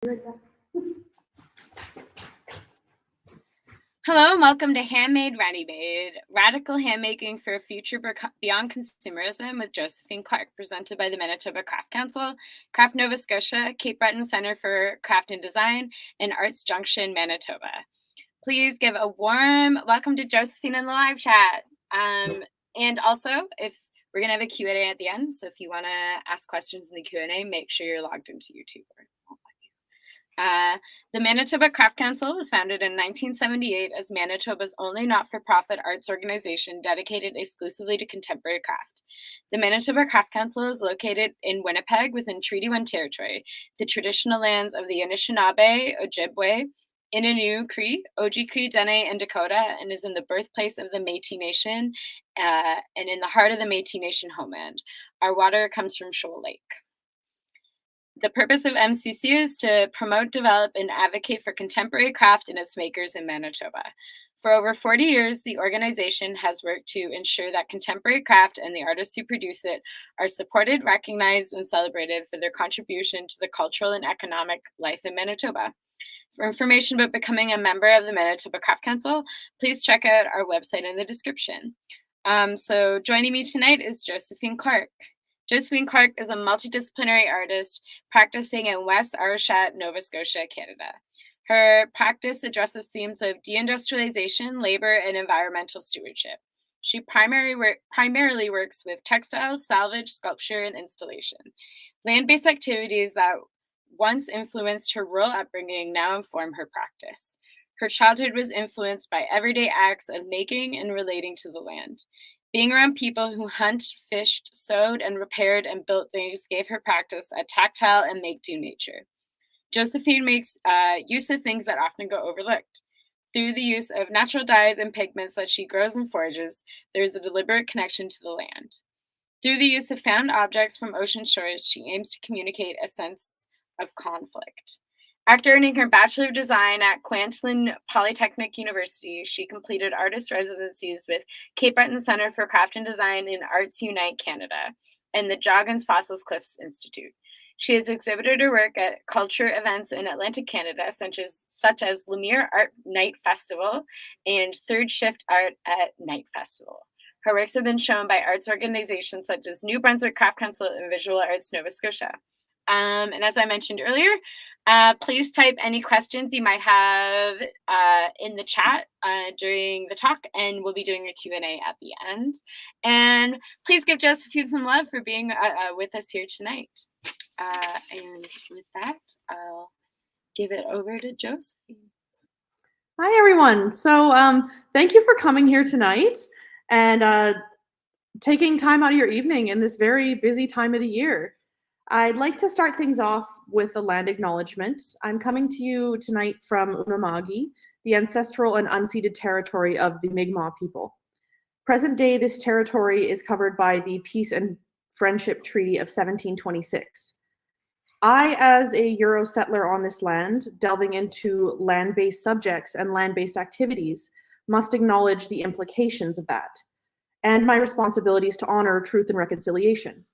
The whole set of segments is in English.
Hello and welcome to Handmade, Readymade, Radical Handmaking for a Future Beyond Consumerism with Josephine Clarke, presented by the Manitoba Craft Council, Craft Nova Scotia, Cape Breton Centre for Craft and Design, and Artsjunktion, Manitoba. Please give a warm welcome to Josephine in the live chat. And also, if we're going to have a Q&A at the end, so if you want to ask questions in the Q&A, make sure you're logged into YouTube. The Manitoba Craft Council was founded in 1978 as Manitoba's only not-for-profit arts organization dedicated exclusively to contemporary craft. The Manitoba Craft Council is located in Winnipeg within Treaty 1 territory, the traditional lands of the Anishinaabe, Ojibwe, Innu, Cree, Oji-Cree, Dene, and Dakota, and is in the birthplace of the Métis Nation and in the heart of the Métis Nation homeland. Our water comes from Shoal Lake. The purpose of MCC is to promote, develop, and advocate for contemporary craft and its makers in Manitoba. For over 40 years, the organization has worked to ensure that contemporary craft and the artists who produce it are supported, recognized, and celebrated for their contribution to the cultural and economic life in Manitoba. For information about becoming a member of the Manitoba Craft Council, please check out our website in the description. So joining me tonight is Josephine Clarke. Josephine Clarke is a multidisciplinary artist practicing in West Arichat, Nova Scotia, Canada. Her practice addresses themes of deindustrialization, labor, and environmental stewardship. She primarily works with textiles, salvage, sculpture, and installation. Land-based activities that once influenced her rural upbringing now inform her practice. Her childhood was influenced by everyday acts of making and relating to the land. Being around people who hunt, fished, sewed, and repaired and built things gave her practice a tactile and make-do nature. Josephine makes use of things that often go overlooked. Through the use of natural dyes and pigments that she grows and forages, there is a deliberate connection to the land. Through the use of found objects from ocean shores, she aims to communicate a sense of conflict. After earning her Bachelor of Design at Kwantlen Polytechnic University, she completed artist residencies with Cape Breton Centre for Craft and Design in Arts Unite Canada and the Joggins Fossils Cliffs Institute. She has exhibited her work at culture events in Atlantic Canada, such as Lemire Art Night Festival and Third Shift Art at Night Festival. Her works have been shown by arts organizations such as New Brunswick Craft Council and Visual Arts Nova Scotia. And as I mentioned earlier, please type any questions you might have in the chat during the talk, and we'll be doing a Q&A at the end. And please give Josephine some love for being with us here tonight. And with that, I'll give it over to Josephine. Hi, everyone. So thank you for coming here tonight and taking time out of your evening in this very busy time of the year. I'd like to start things off with a land acknowledgement. I'm coming to you tonight from Unama'ki, the ancestral and unceded territory of the Mi'kmaq people. Present day, this territory is covered by the Peace and Friendship Treaty of 1726. I, as a Euro settler on this land, delving into land-based subjects and land-based activities, must acknowledge the implications of that, and my responsibilities to honor truth and reconciliation.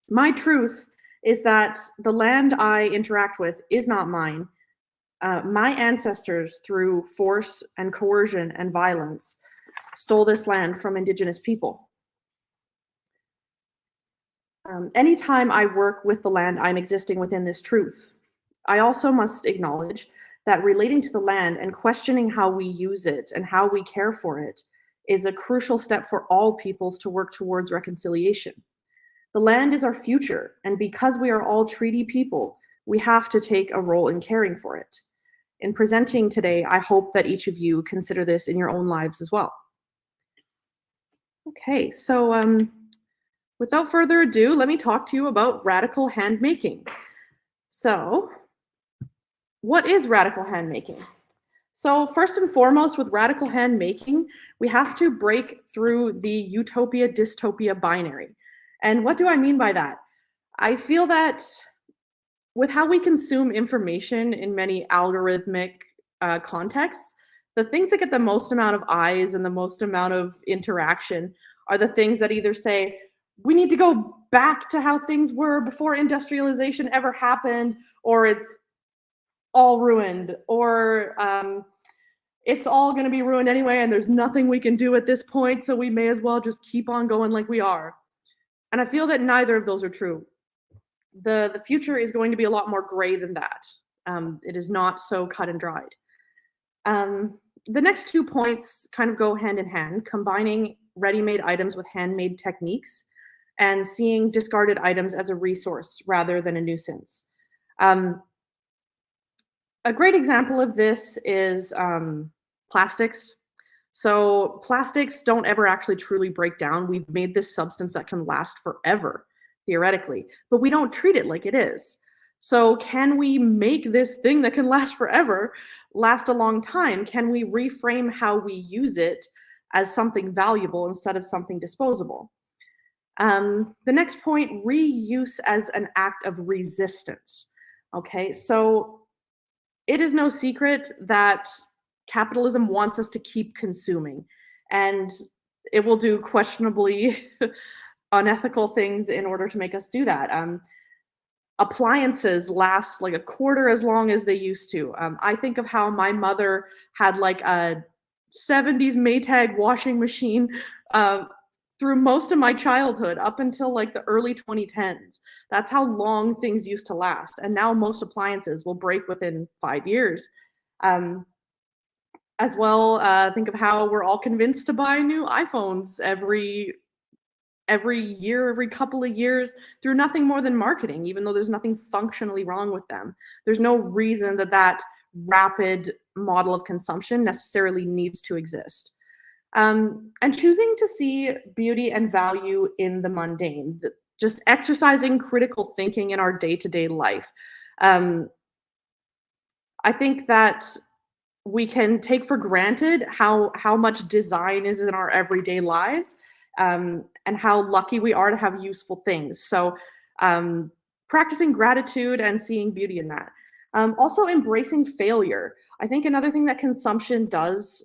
My truth is that the land I interact with is not mine. My ancestors, through force and coercion and violence, stole this land from Indigenous people. Anytime I work with the land, I'm existing within this truth. I also must acknowledge that relating to the land and questioning how we use it and how we care for it is a crucial step for all peoples to work towards reconciliation. The land is our future, and because we are all treaty people, we have to take a role in caring for it. In presenting today, I hope that each of you consider this in your own lives as well. Okay, so without further ado, let me talk to you about radical handmaking. So, what is radical handmaking? So first and foremost, with radical handmaking, we have to break through the utopia-dystopia binary. And what do I mean by that? I feel that with how we consume information in many algorithmic contexts, the things that get the most amount of eyes and the most amount of interaction are the things that either say, we need to go back to how things were before industrialization ever happened, or it's all ruined, or it's all going to be ruined anyway, and there's nothing we can do at this point, so we may as well just keep on going like we are. And I feel that neither of those are true. The future is going to be a lot more gray than that. It is not so cut and dried. The next 2 points kind of go hand in hand, combining ready-made items with handmade techniques and seeing discarded items as a resource rather than a nuisance. A great example of this is plastics. So plastics don't ever actually truly break down. We've made this substance that can last forever, theoretically, but we don't treat it like it is. So can we make this thing that can last forever last a long time? Can we reframe how we use it as something valuable instead of something disposable? The next point, reuse as an act of resistance. Okay, so it is no secret that capitalism wants us to keep consuming, and it will do questionably unethical things in order to make us do that. Appliances last like a quarter as long as they used to. I think of how my mother had like a 70s Maytag washing machine through most of my childhood up until like the early 2010s. That's how long things used to last. And now most appliances will break within 5 years. As well, think of how we're all convinced to buy new iPhones every year, every couple of years, through nothing more than marketing, even though there's nothing functionally wrong with them. There's no reason that that rapid model of consumption necessarily needs to exist. And choosing to see beauty and value in the mundane, just exercising critical thinking in our day-to-day life. I think that we can take for granted how much design is in our everyday lives, and how lucky we are to have useful things. So practicing gratitude and seeing beauty in that. Also embracing failure. I think another thing that consumption does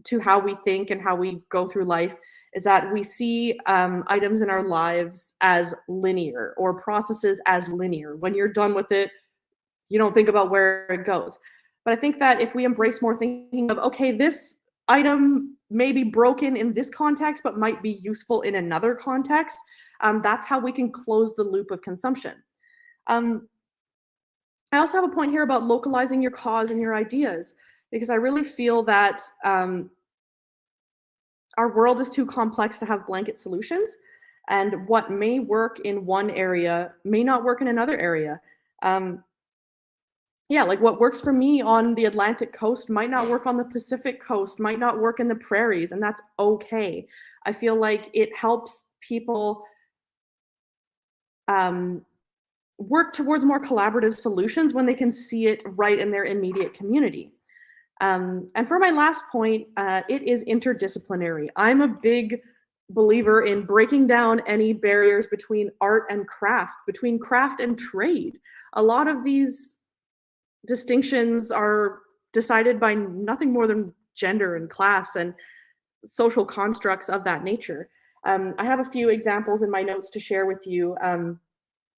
to how we think and how we go through life is that we see items in our lives as linear, or processes as linear. When you're done with it, you don't think about where it goes. But I think that if we embrace more thinking of, okay, this item may be broken in this context, but might be useful in another context, that's how we can close the loop of consumption. I also have a point here about localizing your cause and your ideas, because I really feel that our world is too complex to have blanket solutions, and what may work in one area may not work in another area. Yeah, like what works for me on the Atlantic coast might not work on the Pacific coast, might not work in the prairies, and that's okay. I feel like it helps people work towards more collaborative solutions when they can see it right in their immediate community. And for my last point, it is interdisciplinary. I'm a big believer in breaking down any barriers between art and craft, between craft and trade. A lot of these distinctions are decided by nothing more than gender and class and social constructs of that nature. I have a few examples in my notes to share with you.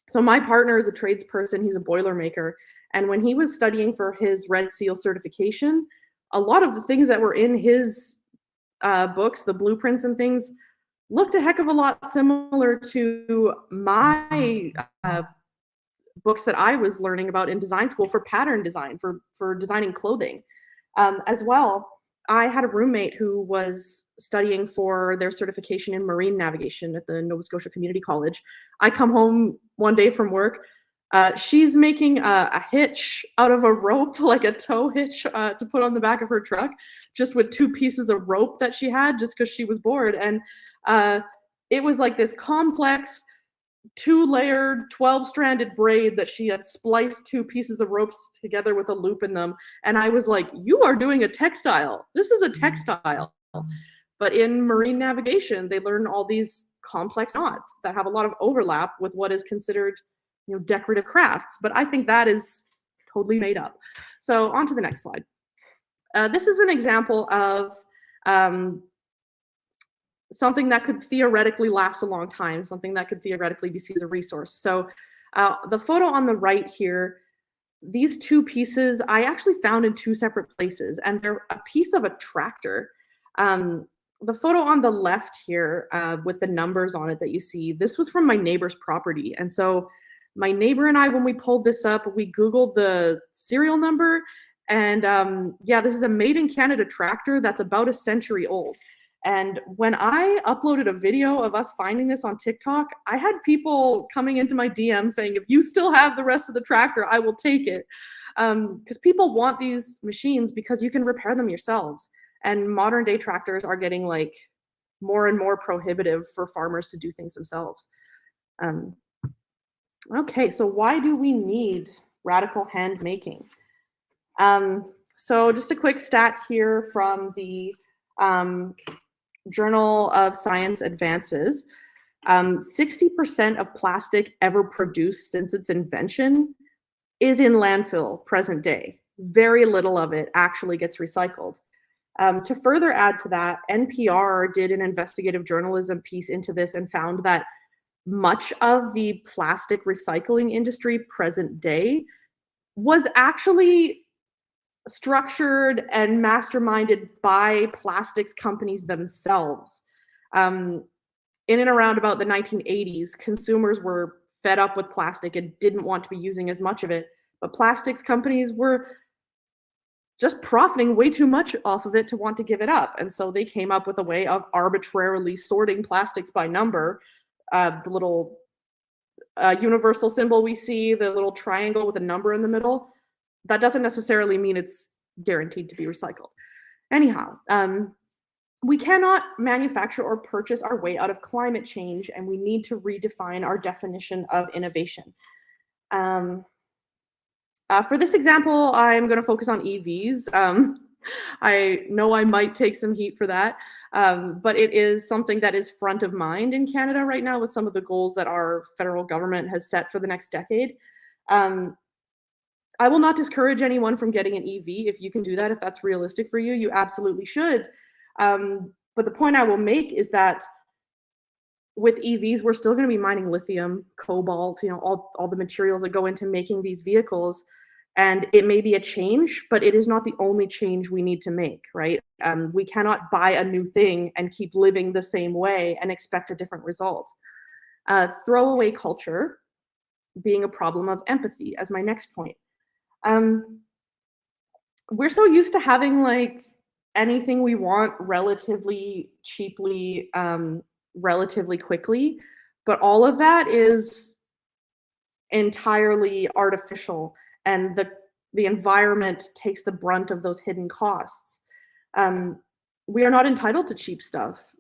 So my partner is a tradesperson, he's a boilermaker, and when he was studying for his Red Seal certification, a lot of the things that were in his books, the blueprints and things, looked a heck of a lot similar to my books that I was learning about in design school for pattern design, for designing clothing. As well, I had a roommate who was studying for their certification in marine navigation at the Nova Scotia Community College. I come home one day from work, she's making a hitch out of a rope, like a tow hitch to put on the back of her truck, just with 2 pieces of rope that she had just because she was bored. And it was like this complex 2-layered 12-stranded braid that she had spliced 2 pieces of ropes together with a loop in them. And I was like, you are doing a textile. This is a textile. But in marine navigation, they learn all these complex knots that have a lot of overlap with what is considered, decorative crafts. But I think that is totally made up. So on to the next slide. This is an example of something that could theoretically last a long time, something that could theoretically be seen as a resource. So the photo on the right here these two pieces I actually found in two separate places, and they're a piece of a tractor. The photo on the left here with the numbers on it that you see, this was from my neighbor's property. And so my neighbor and I, when we pulled this up, we Googled the serial number. And yeah, this is a made in Canada tractor that's about a century old. And when I uploaded a video of us finding this on TikTok, I had people coming into my DM saying, if you still have the rest of the tractor, I will take it. Because people want these machines because you can repair them yourselves. And modern day tractors are getting like more and more prohibitive for farmers to do things themselves. Okay, so why do we need radical hand making? So just a quick stat here from the Journal of Science Advances. 60% of plastic ever produced since its invention is in landfill present day. Very little of it actually gets recycled. To further add to that, NPR did an investigative journalism piece into this and found that much of the plastic recycling industry present day was actually structured and masterminded by plastics companies themselves. In and around about the 1980s, consumers were fed up with plastic and didn't want to be using as much of it, but plastics companies were just profiting way too much off of it to want to give it up. And so they came up with a way of arbitrarily sorting plastics by number. The little universal symbol we see, the little triangle with a number in the middle, that doesn't necessarily mean it's guaranteed to be recycled. Anyhow, we cannot manufacture or purchase our way out of climate change, and we need to redefine our definition of innovation. For this example, I'm going to focus on EVs. I know I might take some heat for that, but it is something that is front of mind in Canada right now with some of the goals that our federal government has set for the next decade. I will not discourage anyone from getting an EV. If you can do that, if that's realistic for you, you absolutely should. But the point I will make is that with EVs, we're still going to be mining lithium, cobalt, all the materials that go into making these vehicles. And it may be a change, but it is not the only change we need to make, right? We cannot buy a new thing and keep living the same way and expect a different result. Throwaway culture being a problem of empathy as my next point. We're so used to having like anything we want relatively cheaply, relatively quickly, but all of that is entirely artificial, and the environment takes the brunt of those hidden costs. We are not entitled to cheap stuff.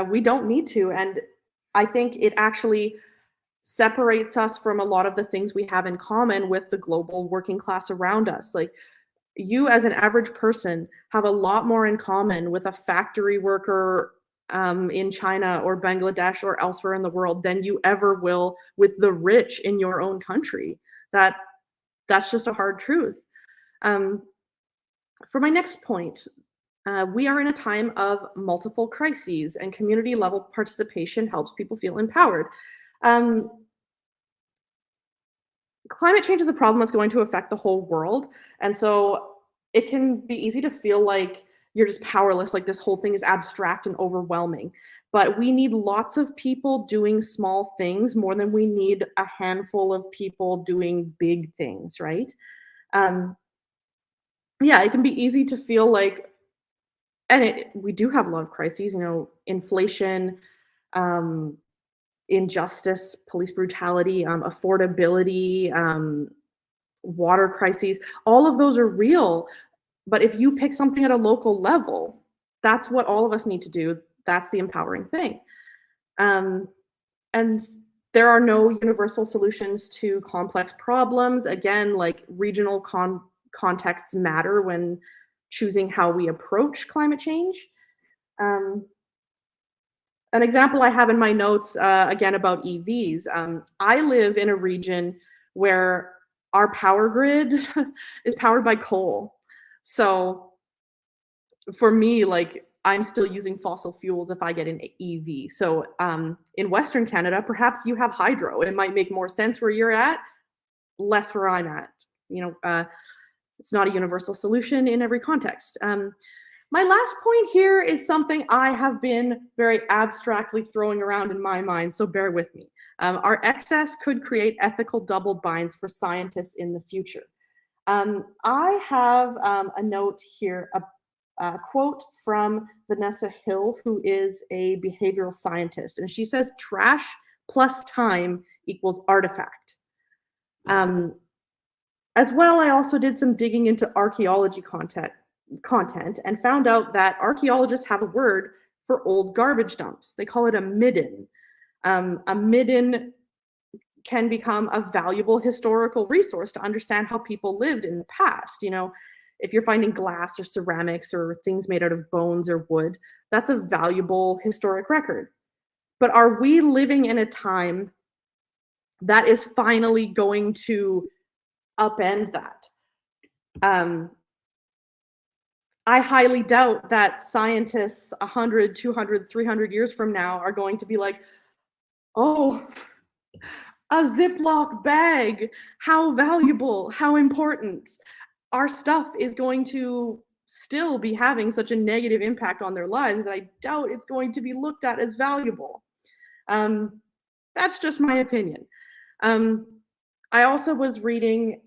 We don't need to, and I think it actually separates us from a lot of the things we have in common with the global working class around us. Like, you as an average person have a lot more in common with a factory worker in China or Bangladesh or elsewhere in the world than you ever will with the rich in your own country. That's just a hard truth. For my next point, we are in a time of multiple crises, and community level participation helps people feel empowered. Climate change is a problem that's going to affect the whole world, and so it can be easy to feel like you're just powerless, like this whole thing is abstract and overwhelming. But we need lots of people doing small things more than we need a handful of people doing big things, right? Yeah, it can be easy to feel like, and we do have a lot of crises, inflation, injustice, police brutality, affordability, water crises. All of those are real. But if you pick something at a local level, that's what all of us need to do. That's the empowering thing. And there are no universal solutions to complex problems. Again, like regional contexts matter when choosing how we approach climate change. An example I have in my notes, again, about EVs. I live in a region where our power grid is powered by coal. So for me, like, I'm still using fossil fuels if I get an EV. So in Western Canada, perhaps you have hydro. It might make more sense where you're at. less where I'm at. It's not a universal solution in every context. My last point here is something I have been very abstractly throwing around in my mind, so bear with me. Our excess could create ethical double binds for scientists in the future. I have a note here, a quote from Vanessa Hill, who is a behavioral scientist, and she says, "Trash plus time equals artifact." As well, I also did some digging into archaeology content and found out that archaeologists have a word for old garbage dumps. They call it a midden. A midden can become a valuable historical resource to understand how people lived in the past. If you're finding glass or ceramics or things made out of bones or wood, that's a valuable historic record. But are we living in a time that is finally going to upend that? I highly doubt that scientists 100, 200, 300 years from now are going to be like, oh, a Ziploc bag, how valuable, how important. Our stuff is going to still be having such a negative impact on their lives that I doubt it's going to be looked at as valuable. That's just my opinion. I also was reading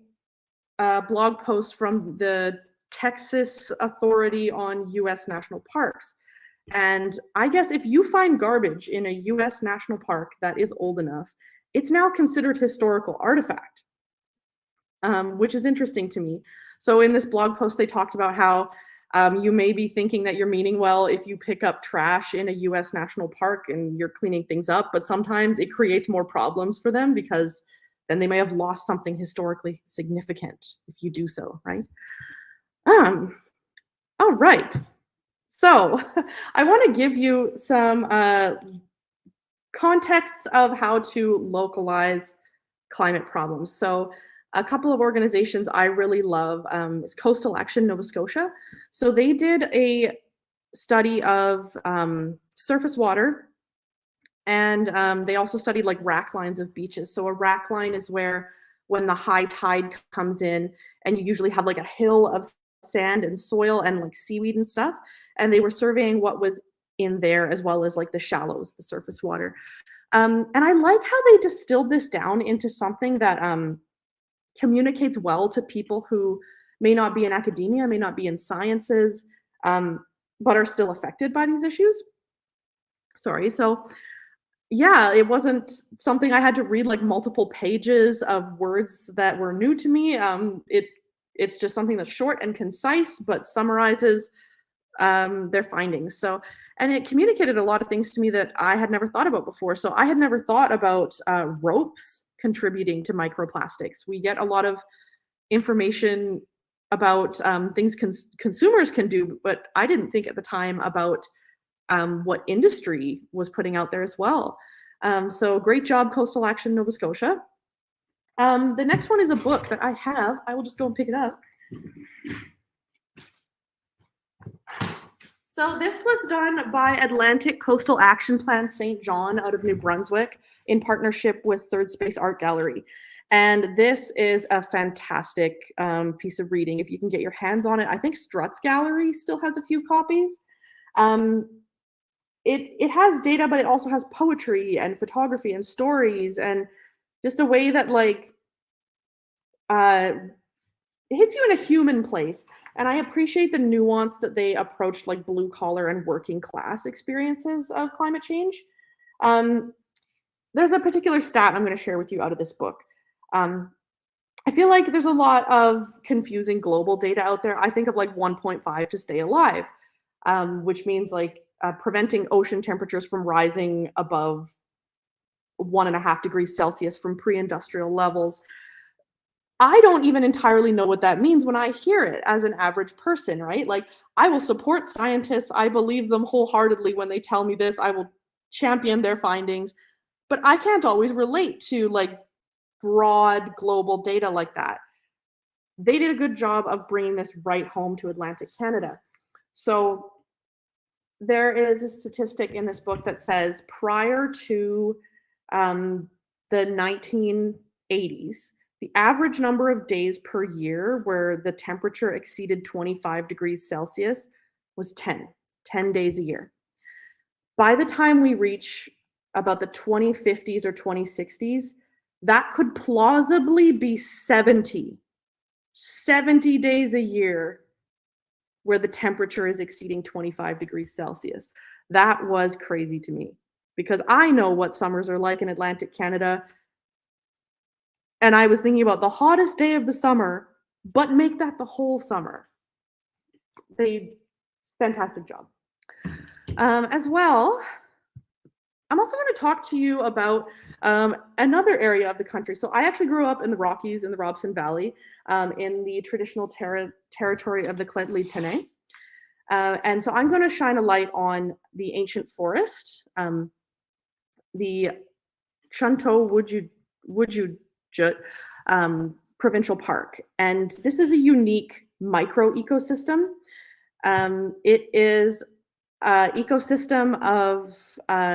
a blog post from the Texas Authority on U.S. National Parks. And I guess if you find garbage in a U.S. national park that is old enough, it's now considered historical artifact, which is interesting to me. So in this blog post, they talked about how you may be thinking that you're meaning well if you pick up trash in a U.S. national park and you're cleaning things up, but sometimes it creates more problems for them because then they may have lost something historically significant if you do so, right? All right. So I want to give you some contexts of how to localize climate problems. So a couple of organizations I really love is Coastal Action Nova Scotia. So they did a study of surface water, and they also studied like rack lines of beaches. So a rack line is where when the high tide comes in and you usually have like a hill of sand and soil and like seaweed and stuff, and they were surveying what was in there as well as like the shallows, the surface water. And I like how they distilled this down into something that communicates well to people who may not be in academia, may not be in sciences, but are still affected by these issues. Sorry, so yeah, it wasn't something I had to read like multiple pages of words that were new to me. It's just something that's short and concise, but summarizes their findings. So, and it communicated a lot of things to me that I had never thought about before. So I had never thought about ropes contributing to microplastics. We get a lot of information about things consumers can do, but I didn't think at the time about what industry was putting out there as well. So great job, Coastal Action Nova Scotia. The next one is a book that I have. I will just go and pick it up. So this was done by Atlantic Coastal Action Plan St. John out of New Brunswick in partnership with Third Space Art Gallery. And this is a fantastic piece of reading if you can get your hands on it. I think Strutt's Gallery still has a few copies. It has data, but it also has poetry and photography and stories and just a way that like it hits you in a human place. And I appreciate the nuance that they approached like blue collar and working class experiences of climate change. There's a particular stat I'm going to share with you out of this book. I feel like there's a lot of confusing global data out there. I think of like 1.5 to stay alive, which means like preventing ocean temperatures from rising above 1.5 degrees Celsius from pre-industrial levels. I don't even entirely know what that means when I hear it as an average person, right? Like, I will support scientists. I believe them wholeheartedly when they tell me this. I will champion their findings. But I can't always relate to like broad global data like that. They did a good job of bringing this right home to Atlantic Canada. So there is a statistic in this book that says prior to the 1980s, The average number of days per year where the temperature exceeded 25 degrees Celsius was 10 days a year. By the time we reach about the 2050s or 2060s, that could plausibly be 70 days a year where the temperature is exceeding 25 degrees Celsius. That was crazy to me because I know what summers are like in Atlantic Canada. And I was thinking about the hottest day of the summer, but make that the whole summer. Fantastic job. As well, I'm also going to talk to you about another area of the country. So I actually grew up in the Rockies in the Robson Valley in the traditional territory of the Lheidli and so I'm going to shine a light on the ancient forest, the Chunto Wujut Provincial Park. And this is a unique micro ecosystem. It is an ecosystem of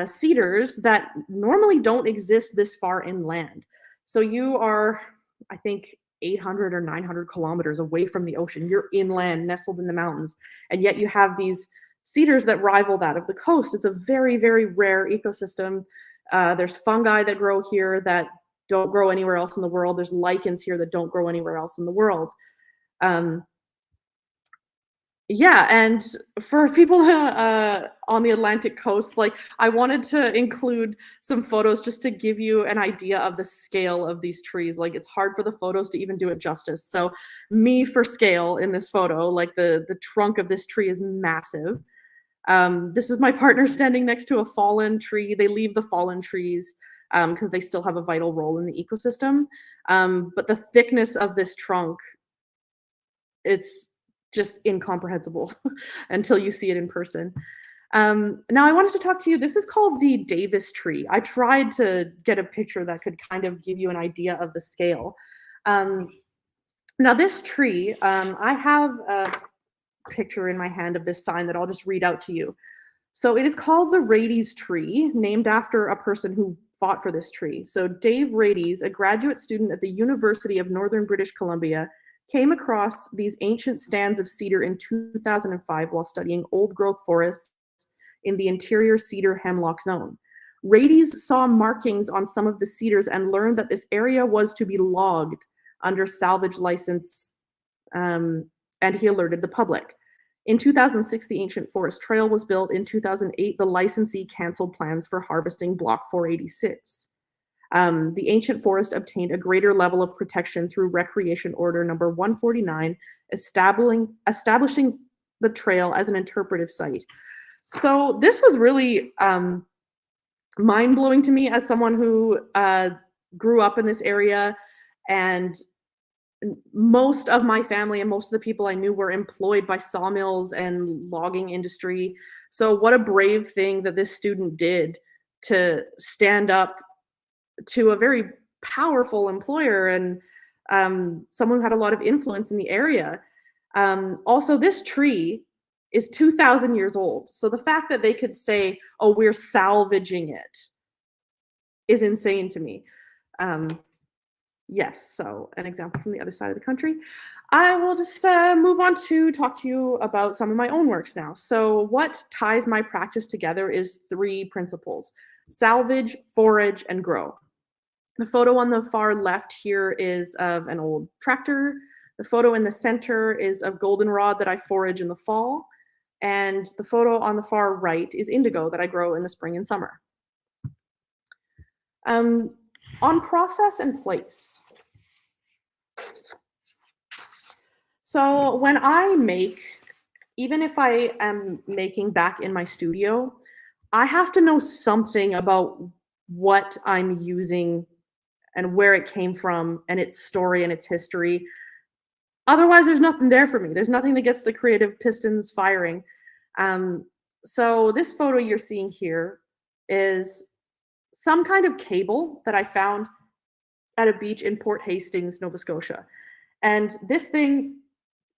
cedars that normally don't exist this far inland. So you are, I think, 800 or 900 kilometers away from the ocean. You're inland, nestled in the mountains, and yet you have these cedars that rival that of the coast. It's a very, very rare ecosystem. There's fungi that grow here that don't grow anywhere else in the world. There's lichens here that don't grow anywhere else in the world. Yeah, and for people on the Atlantic coast, like I wanted to include some photos just to give you an idea of the scale of these trees. Like it's hard for the photos to even do it justice. So me for scale in this photo, like the trunk of this tree is massive. This is my partner standing next to a fallen tree. They leave the fallen trees because they still have a vital role in the ecosystem. But the thickness of this trunk, it's just incomprehensible until you see it in person. Now I wanted to talk to you, this is called the Davis tree. I tried to get a picture that could kind of give you an idea of the scale. Now this tree, I have a picture in my hand of this sign that I'll just read out to you. So it is called the Rady's tree, named after a person who fought for this tree. So Dave Rady's, a graduate student at the University of Northern British Columbia, came across these ancient stands of cedar in 2005 while studying old growth forests in the interior cedar hemlock zone. Rady's saw markings on some of the cedars and learned that this area was to be logged under salvage license, and he alerted the public. In 2006, the Ancient Forest Trail was built. In 2008, the licensee canceled plans for harvesting Block 486. The ancient forest obtained a greater level of protection through Recreation Order number 149, establishing the trail as an interpretive site. So this was really mind-blowing to me as someone who grew up in this area, and most of my family and most of the people I knew were employed by sawmills and logging industry. So what a brave thing that this student did to stand up to a very powerful employer and someone who had a lot of influence in the area. Also, this tree is 2,000 years old. So the fact that they could say, oh, we're salvaging it is insane to me. Yes, so an example from the other side of the country. I will just move on to talk to you about some of my own works now. So what ties my practice together is 3 principles: salvage, forage, and grow. The photo on the far left here is of an old tractor. The photo in the center is of goldenrod that I forage in the fall. And the photo on the far right is indigo that I grow in the spring and summer. On process and place. So when I make, even if I am making back in my studio, I have to know something about what I'm using and where it came from and its story and its history. Otherwise, there's nothing there for me. There's nothing that gets the creative pistons firing. So this photo you're seeing here is some kind of cable that I found at a beach in Port Hastings, Nova Scotia. And this thing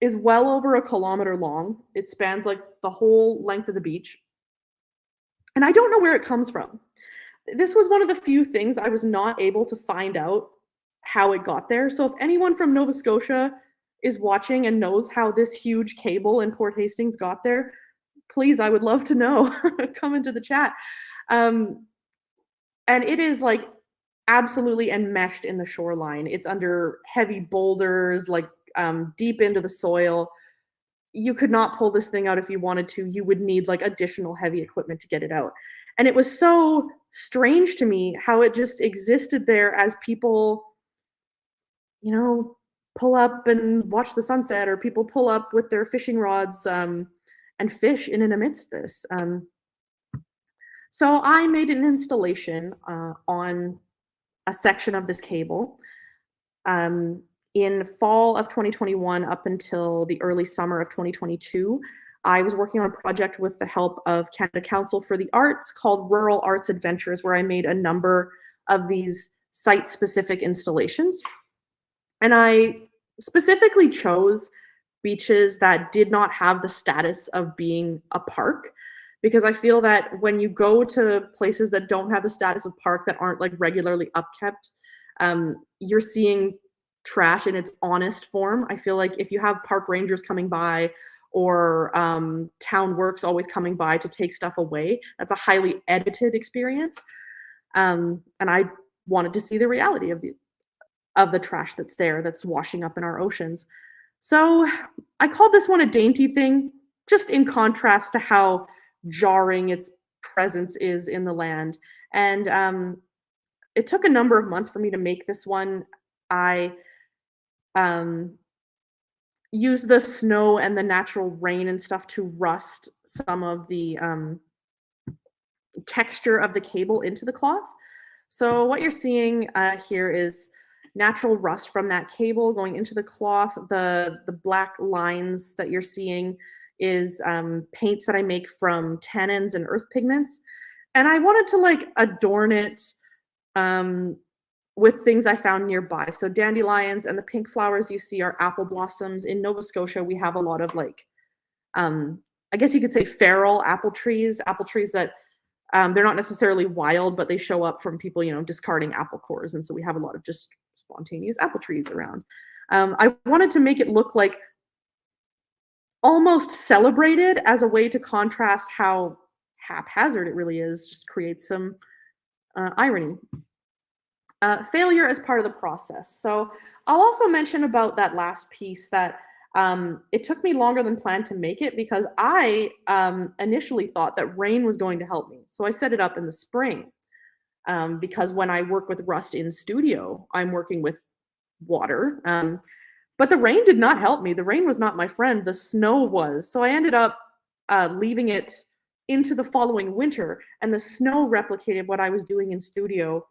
is well over 1 kilometer long. It spans like the whole length of the beach. And I don't know where it comes from. This was one of the few things I was not able to find out how it got there. So if anyone from Nova Scotia is watching and knows how this huge cable in Port Hastings got there, please, I would love to know. Come into the chat. And it is like absolutely enmeshed in the shoreline. It's under heavy boulders, like deep into the soil. You could not pull this thing out if you wanted to. You would need like additional heavy equipment to get it out. And it was so strange to me how it just existed there as people, pull up and watch the sunset, or people pull up with their fishing rods and fish in and amidst this. So I made an installation on a section of this cable. In fall of 2021 up until the early summer of 2022, I was working on a project with the help of Canada Council for the Arts called Rural Arts Adventures, where I made a number of these site-specific installations. And I specifically chose beaches that did not have the status of being a park, because I feel that when you go to places that don't have the status of park, that aren't like regularly upkept, you're seeing trash in its honest form. I feel like if you have park rangers coming by, or town works always coming by to take stuff away, that's a highly edited experience. And I wanted to see the reality of the trash that's there, that's washing up in our oceans. So I called this one a dainty thing, just in contrast to how jarring its presence is in the land. And it took a number of months for me to make this one. I used the snow and the natural rain and stuff to rust some of the texture of the cable into the cloth. So what you're seeing here is natural rust from that cable going into the cloth. The black lines that you're seeing is paints that I make from tannins and earth pigments. And I wanted to like adorn it with things I found nearby. So dandelions, and the pink flowers you see are apple blossoms. In Nova Scotia, we have a lot of like, I guess you could say feral apple trees that they're not necessarily wild, but they show up from people, discarding apple cores. And so we have a lot of just spontaneous apple trees around. I wanted to make it look like almost celebrated, as a way to contrast how haphazard it really is, just create some irony. Failure as part of the process. So I'll also mention about that last piece that it took me longer than planned to make it, because I initially thought that rain was going to help me. So I set it up in the spring, because when I work with rust in studio, I'm working with water. But the rain did not help me. The rain was not my friend. The snow was. So I ended up leaving it into the following winter, and the snow replicated what I was doing in studio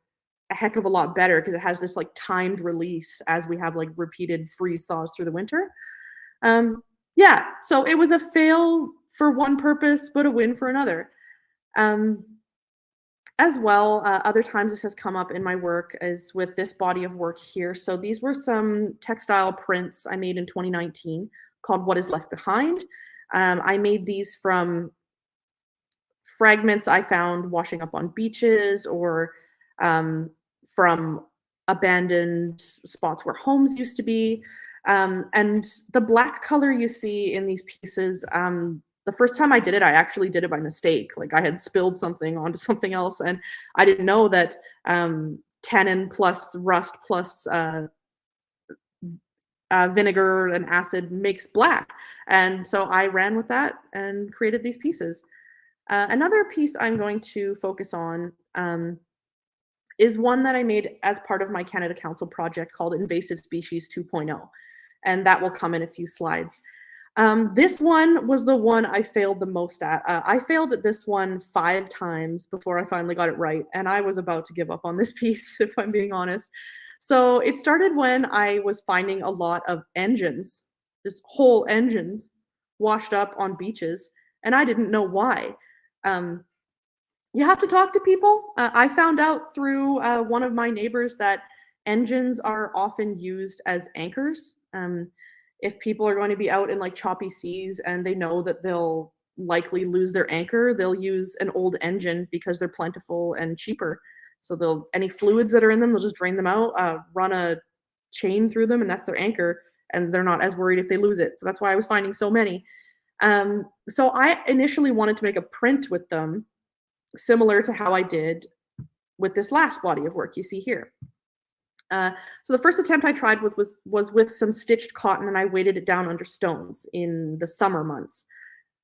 a heck of a lot better, because it has this like timed release as we have like repeated freeze thaws through the winter. Yeah, so it was a fail for one purpose, but a win for another. As well, other times this has come up in my work is with this body of work here. So these were some textile prints I made in 2019 called What Is Left Behind. I made these from fragments I found washing up on beaches, or from abandoned spots where homes used to be. And the black color you see in these pieces, the first time I did it, I actually did it by mistake. Like I had spilled something onto something else, and I didn't know that tannin plus rust plus vinegar and acid makes black. And so I ran with that and created these pieces. Another piece I'm going to focus on is one that I made as part of my Canada Council project called Invasive Species 2.0, and that will come in a few slides. This one was the one I failed the most at. I failed at this one 5 times before I finally got it right, and I was about to give up on this piece, if I'm being honest. So it started when I was finding a lot of engines, just whole engines, washed up on beaches, and I didn't know why. You have to talk to people. I found out through one of my neighbors that engines are often used as anchors. If people are going to be out in like choppy seas and they know that they'll likely lose their anchor, they'll use an old engine because they're plentiful and cheaper So any fluids that are in them, they'll just drain them out, run a chain through them, and that's their anchor, and they're not as worried if they lose it. So that's why I was finding so many. So I initially wanted to make a print with them, similar to how I did with this last body of work you see here. So the first attempt I tried with was with some stitched cotton, and I weighted it down under stones in the summer months.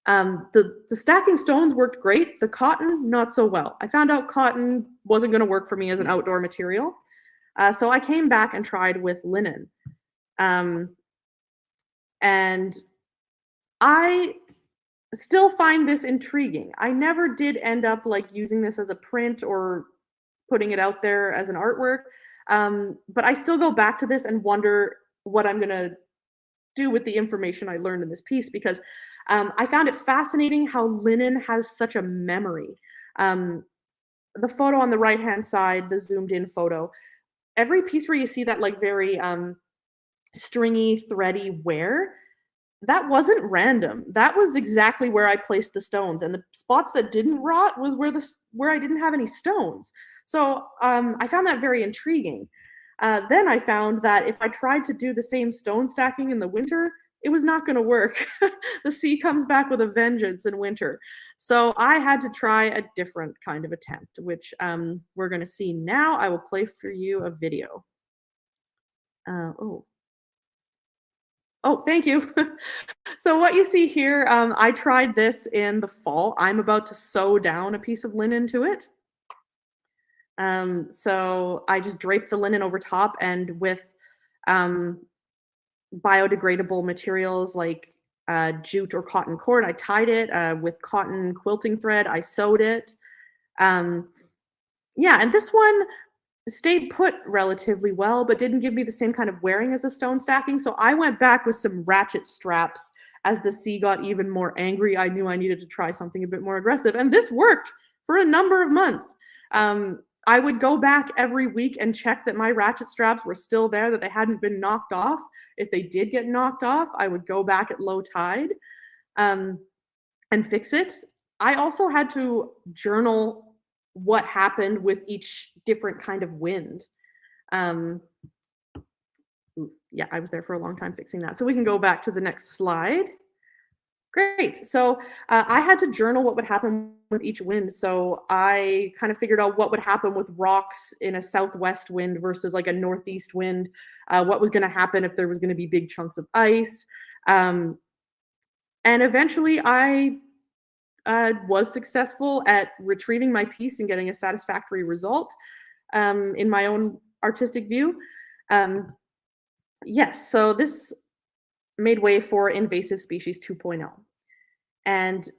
The stacking stones worked great. The cotton, not so well. I found out cotton wasn't going to work for me as an outdoor material. So I came back and tried with linen. And I still find this intriguing. I never did end up like using this as a print or putting it out there as an artwork. But I still go back to this and wonder what I'm going to do with the information I learned in this piece, because I found it fascinating how linen has such a memory. The photo on the right-hand side, the zoomed in photo, every piece where you see that like very stringy, thready wear, that wasn't random. That was exactly where I placed the stones, and the spots that didn't rot was where I didn't have any stones. So I found that very intriguing. Then I found that if I tried to do the same stone stacking in the winter, it was not going to work. The sea comes back with a vengeance in winter. So I had to try a different kind of attempt, which we're going to see now. I will play for you a video. Oh, thank you. So what you see here, I tried this in the fall. I'm about to sew down a piece of linen to it. So I just draped the linen over top, and with biodegradable materials like jute or cotton cord, I tied it with cotton quilting thread. I sewed it. Yeah, and this one stayed put relatively well, but didn't give me the same kind of wearing as a stone stacking. So I went back with some ratchet straps. As the sea got even more angry, I knew I needed to try something a bit more aggressive, and this worked for a number of months. I would go back every week and check that my ratchet straps were still there, that they hadn't been knocked off. If they did get knocked off, I would go back at low tide and fix it. I also had to journal what happened with each different kind of wind. Yeah, I was there for a long time fixing that. So we can go back to the next slide. Great. So I had to journal what would happen with each wind. So I kind of figured out what would happen with rocks in a southwest wind versus like a northeast wind, what was going to happen if there was going to be big chunks of ice. And eventually I was successful at retrieving my piece and getting a satisfactory result in my own artistic view. Yes, so this made way for Invasive Species 2.0. And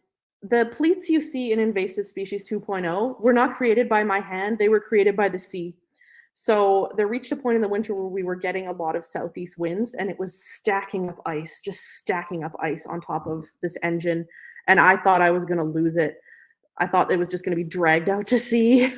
the pleats you see in Invasive Species 2.0 were not created by my hand, they were created by the sea. So there reached a point in the winter where we were getting a lot of southeast winds, and it was stacking up ice, just stacking up ice on top of this engine. And I thought I was going to lose it. I thought it was just going to be dragged out to sea.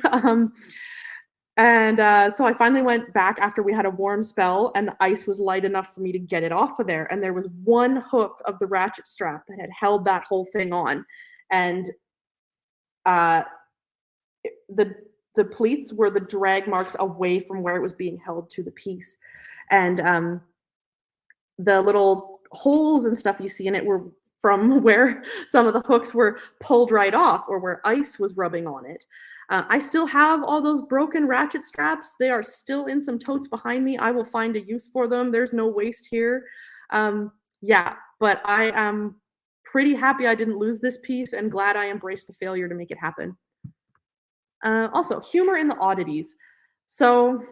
So I finally went back after we had a warm spell, and the ice was light enough for me to get it off of there. And there was one hook of the ratchet strap that had held that whole thing on. And the pleats were the drag marks away from where it was being held to the piece. And the little holes and stuff you see in it were from where some of the hooks were pulled right off, or where ice was rubbing on it. I still have all those broken ratchet straps. They are still in some totes behind me. I will find a use for them. There's no waste here. Yeah, but I am pretty happy I didn't lose this piece, and glad I embraced the failure to make it happen. Also, humor in the oddities. So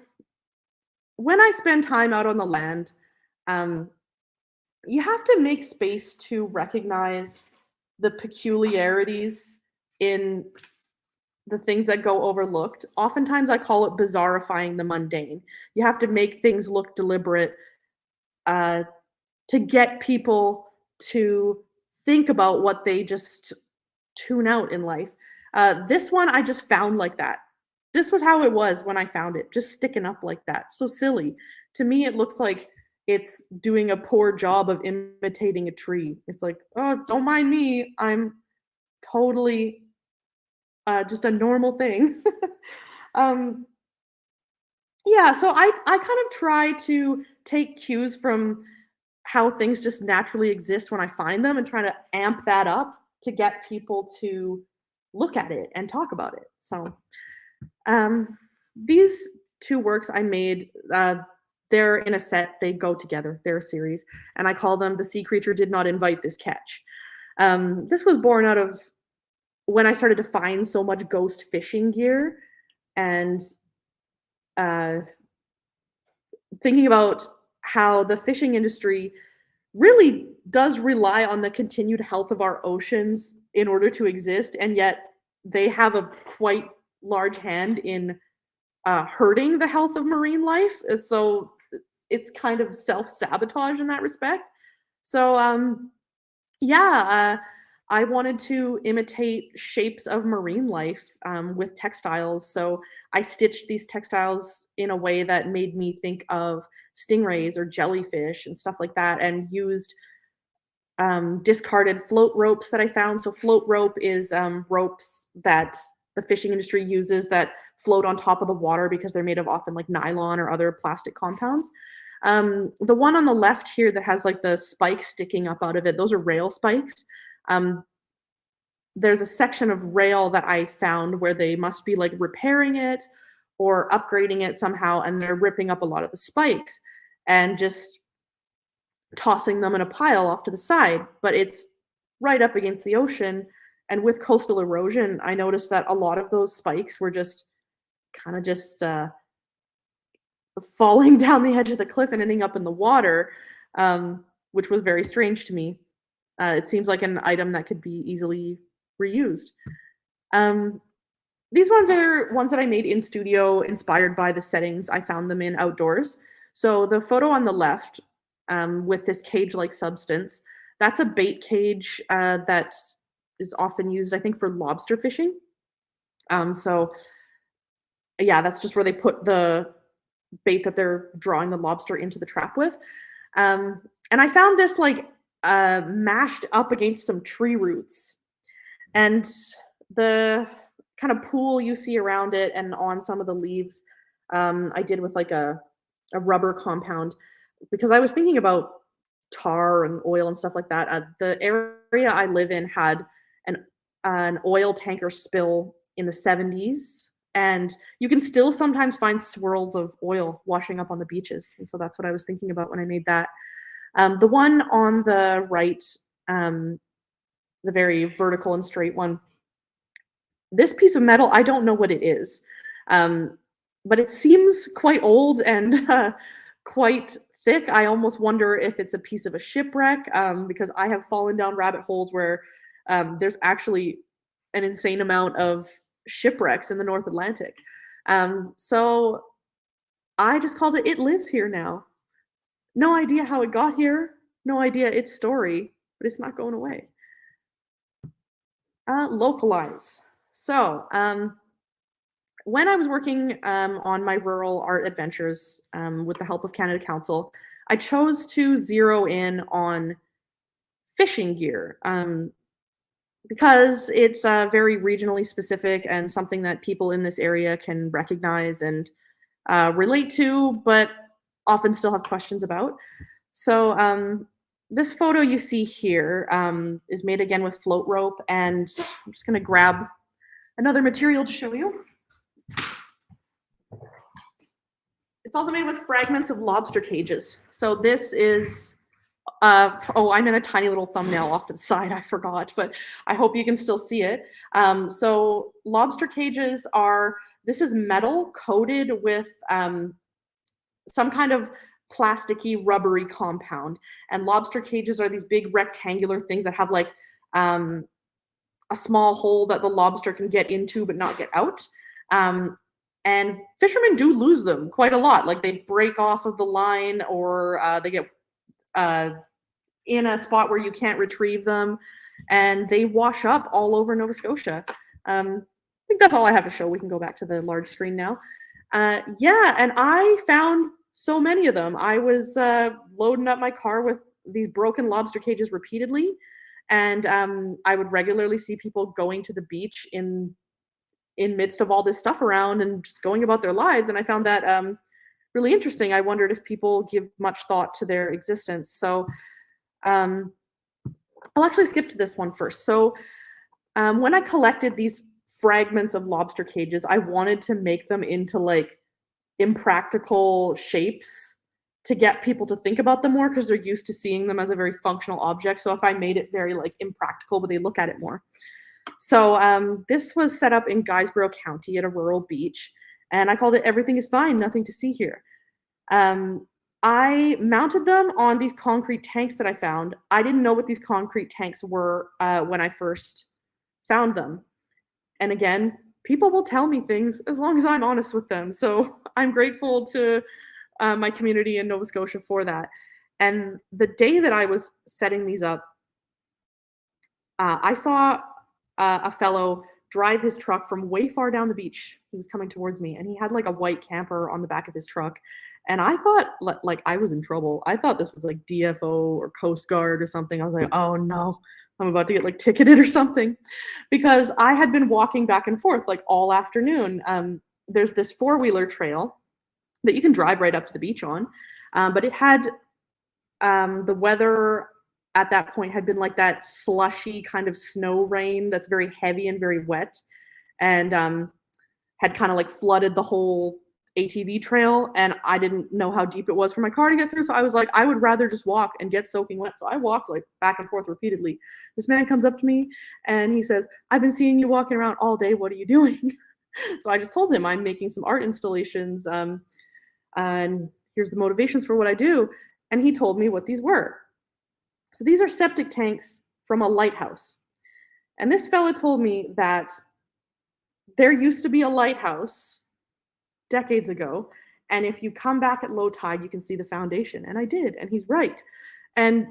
when I spend time out on the land, you have to make space to recognize the peculiarities in the things that go overlooked. Oftentimes I call it bizarrifying the mundane. You have to make things look deliberate to get people to think about what they just tune out in life. This one I just found like that. This was how it was when I found it, just sticking up like that. So silly. To me, it looks like it's doing a poor job of imitating a tree. It's like, oh, don't mind me. I'm totally just a normal thing. Um, yeah, so I kind of try to take cues from how things just naturally exist when I find them and try to amp that up to get people to look at it and talk about it. So um, these two works I made, they're in a set, they go together, they're a series, and I call them The Sea Creature Did Not Invite This Catch. This was born out of when I started to find so much ghost fishing gear and uh, thinking about how the fishing industry really does rely on the continued health of our oceans in order to exist, and yet they have a quite large hand in hurting the health of marine life. So it's kind of self-sabotage in that respect. So yeah, I wanted to imitate shapes of marine life with textiles. So I stitched these textiles in a way that made me think of stingrays or jellyfish and stuff like that, and used discarded float ropes that I found. So float rope is ropes that the fishing industry uses that float on top of the water because they're made of often like nylon or other plastic compounds. The one on the left here that has like the spikes sticking up out of it, those are rail spikes. There's a section of rail that I found where they must be like repairing it or upgrading it somehow, and they're ripping up a lot of the spikes and just tossing them in a pile off to the side, but it's right up against the ocean. And with coastal erosion, I noticed that a lot of those spikes were just kind of just falling down the edge of the cliff and ending up in the water, which was very strange to me. It seems like an item that could be easily reused. These ones are ones that I made in studio, inspired by the settings I found them in outdoors. So the photo on the left with this cage-like substance, that's a bait cage that is often used, I think, for lobster fishing. So yeah, that's just where they put the bait that they're drawing the lobster into the trap with. And I found this like mashed up against some tree roots. And the kind of pool you see around it and on some of the leaves, I did with like a rubber compound, because I was thinking about tar and oil and stuff like that. The area I live in had an oil tanker spill in the 70s, and you can still sometimes find swirls of oil washing up on the beaches. And so that's what I was thinking about when I made that. The one on the right, the very vertical and straight one, this piece of metal, I don't know what it is, but it seems quite old and quite thick. I almost wonder if it's a piece of a shipwreck, because I have fallen down rabbit holes where there's actually an insane amount of shipwrecks in the North Atlantic. So I just called it It Lives Here Now. No idea how it got here, no idea its story, but it's not going away. Localize. So when I was working on my rural art adventures with the help of Canada Council, I chose to zero in on fishing gear because it's very regionally specific and something that people in this area can recognize and relate to, but often still have questions about. So this photo you see here is made again with float rope, and I'm just going to grab another material to show you. It's also made with fragments of lobster cages. So this is, oh, I'm in a tiny little thumbnail off to the side, I forgot, but I hope you can still see it. So lobster cages are, this is metal coated with some kind of plasticky, rubbery compound. And lobster cages are these big rectangular things that have like a small hole that the lobster can get into but not get out. And fishermen do lose them quite a lot. Like they break off of the line, or they get in a spot where you can't retrieve them, and they wash up all over Nova Scotia. I think that's all I have to show. We can go back to the large screen now. Yeah, and I found so many of them. I was loading up my car with these broken lobster cages repeatedly, and I would regularly see people going to the beach in in midst of all this stuff around and just going about their lives. And I found that really interesting. I wondered if people give much thought to their existence. So I'll actually skip to this one first. So when I collected these fragments of lobster cages, I wanted to make them into like impractical shapes to get people to think about them more, because they're used to seeing them as a very functional object. So if I made it very like impractical, but they look at it more. So this was set up in Guysborough County at a rural beach, and I called it Everything is Fine, Nothing to See Here. I mounted them on these concrete tanks that I found. I didn't know what these concrete tanks were when I first found them. And again, people will tell me things as long as I'm honest with them. So I'm grateful to my community in Nova Scotia for that. And the day that I was setting these up, I saw a fellow drive his truck from way far down the beach. He was coming towards me, and he had like a white camper on the back of his truck. And I thought like I was in trouble. I thought this was like DFO or Coast Guard or something. I was like, oh no, I'm about to get like ticketed or something, because I had been walking back and forth like all afternoon. There's this 4-wheeler trail that you can drive right up to the beach on, but it had the weather at that point had been like that slushy kind of snow rain that's very heavy and very wet, and had kind of like flooded the whole ATV trail, and I didn't know how deep it was for my car to get through. So I was like, I would rather just walk and get soaking wet. So I walked like back and forth repeatedly. This man comes up to me and he says, I've been seeing you walking around all day. What are you doing? So I just told him I'm making some art installations, and here's the motivations for what I do. And he told me what these were. So these are septic tanks from a lighthouse. And this fella told me that there used to be a lighthouse decades ago, and if you come back at low tide, you can see the foundation. And I did, and he's right. And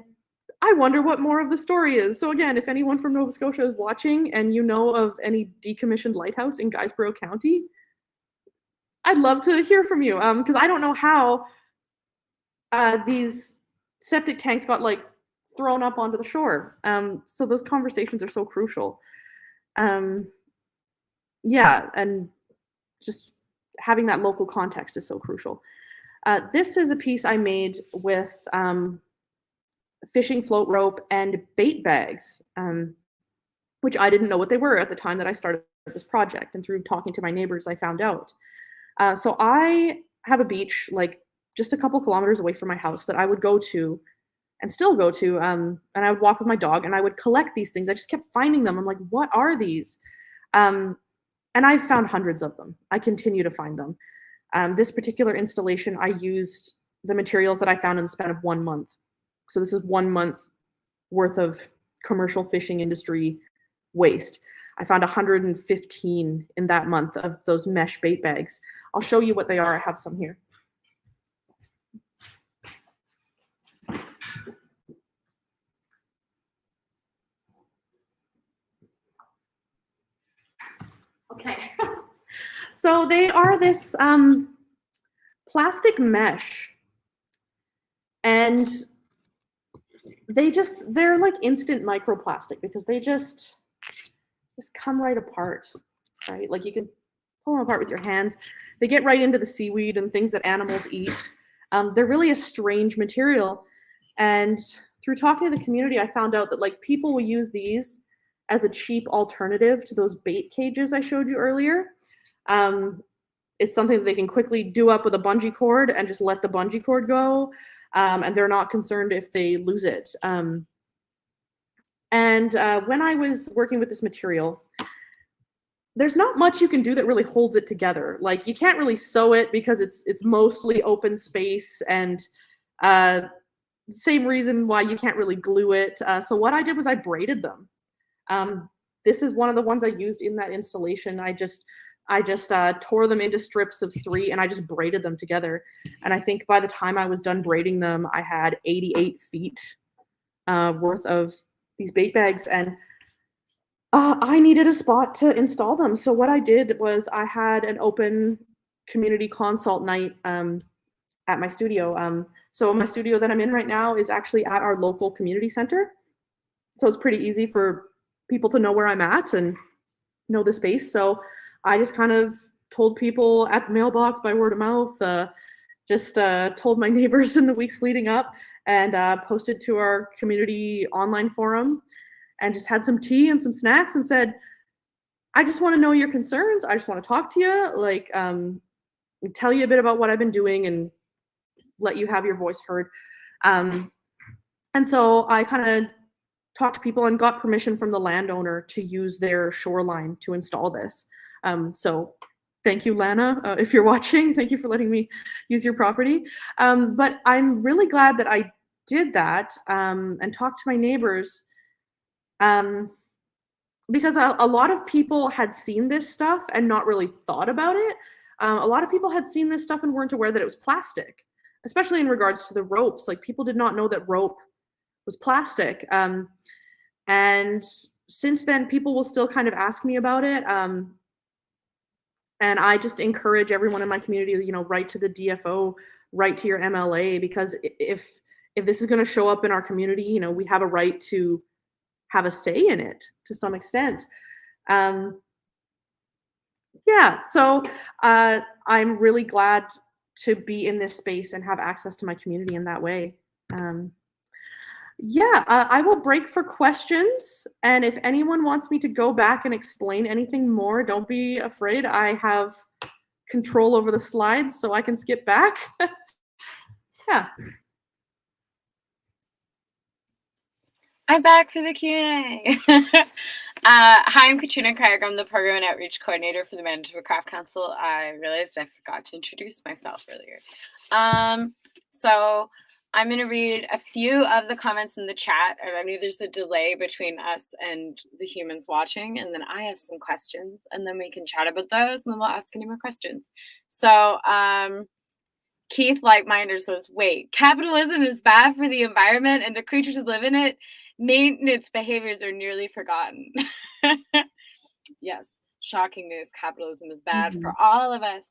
I wonder what more of the story is. So again, if anyone from Nova Scotia is watching and you know of any decommissioned lighthouse in Guysborough County, I'd love to hear from you, because I don't know how these septic tanks got like thrown up onto the shore. So those conversations are so crucial. Yeah, and just having that local context is so crucial. This is a piece I made with fishing float rope and bait bags, which I didn't know what they were at the time that I started this project. And through talking to my neighbors, I found out. So I have a beach like just a couple kilometers away from my house that I would go to and still go to. And I would walk with my dog and I would collect these things. I just kept finding them. I'm like, what are these? And I've found hundreds of them. I continue to find them. This particular installation, I used the materials that I found in the span of 1 month. So this is 1 month worth of commercial fishing industry waste. I found 115 in that month of those mesh bait bags. I'll show you what they are. I have some here. Okay. So they are this plastic mesh, and they're like instant microplastic because they just come right apart, right? Like you can pull them apart with your hands. They get right into the seaweed and things that animals eat. They're really a strange material. And through talking to the community, I found out that like people will use these as a cheap alternative to those bait cages I showed you earlier. It's something that they can quickly do up with a bungee cord and just let the bungee cord go. And they're not concerned if they lose it. And when I was working with this material, there's not much you can do that really holds it together. Like you can't really sew it because it's mostly open space, and same reason why you can't really glue it. So what I did was I braided them. This is one of the ones I used in that installation. I just tore them into strips of 3 and I just braided them together. And I think by the time I was done braiding them, I had 88 feet worth of these bait bags, and I needed a spot to install them. So what I did was I had an open community consult night at my studio. So my studio that I'm in right now is actually at our local community center. So it's pretty easy for people to know where I'm at and know the space. So I just kind of told people at the mailbox by word of mouth, just told my neighbors in the weeks leading up, and posted to our community online forum, and just had some tea and some snacks and said, I just want to know your concerns. I just want to talk to you, like tell you a bit about what I've been doing and let you have your voice heard. And so I kind of talked to people and got permission from the landowner to use their shoreline to install this. So thank you, Lana, if you're watching. Thank you for letting me use your property. But I'm really glad that I did that and talked to my neighbors, because a lot of people had seen this stuff and not really thought about it. A lot of people had seen this stuff and weren't aware that it was plastic, especially in regards to the ropes. Like, people did not know that rope was plastic. And since then, people will still kind of ask me about it. And I just encourage everyone in my community, you know, write to the DFO, write to your MLA, because if this is going to show up in our community, you know, we have a right to have a say in it to some extent. Yeah, so I'm really glad to be in this space and have access to my community in that way. Yeah, I will break for questions, and if anyone wants me to go back and explain anything more, don't be afraid. I have control over the slides, so I can skip back. Yeah. I'm back for the Q&A. Hi, I'm Katrina Craig. I'm the Program and Outreach Coordinator for the Manitoba Craft Council. I realized I forgot to introduce myself earlier. So I'm going to read a few of the comments in the chat. I knew there's a delay between us and the humans watching, and then I have some questions, and then we can chat about those, and then we'll ask any more questions. So Keith Lightminder says, wait, capitalism is bad for the environment and the creatures who live in it? Maintenance behaviors are nearly forgotten. Yes, shocking news. Capitalism is bad for all of us.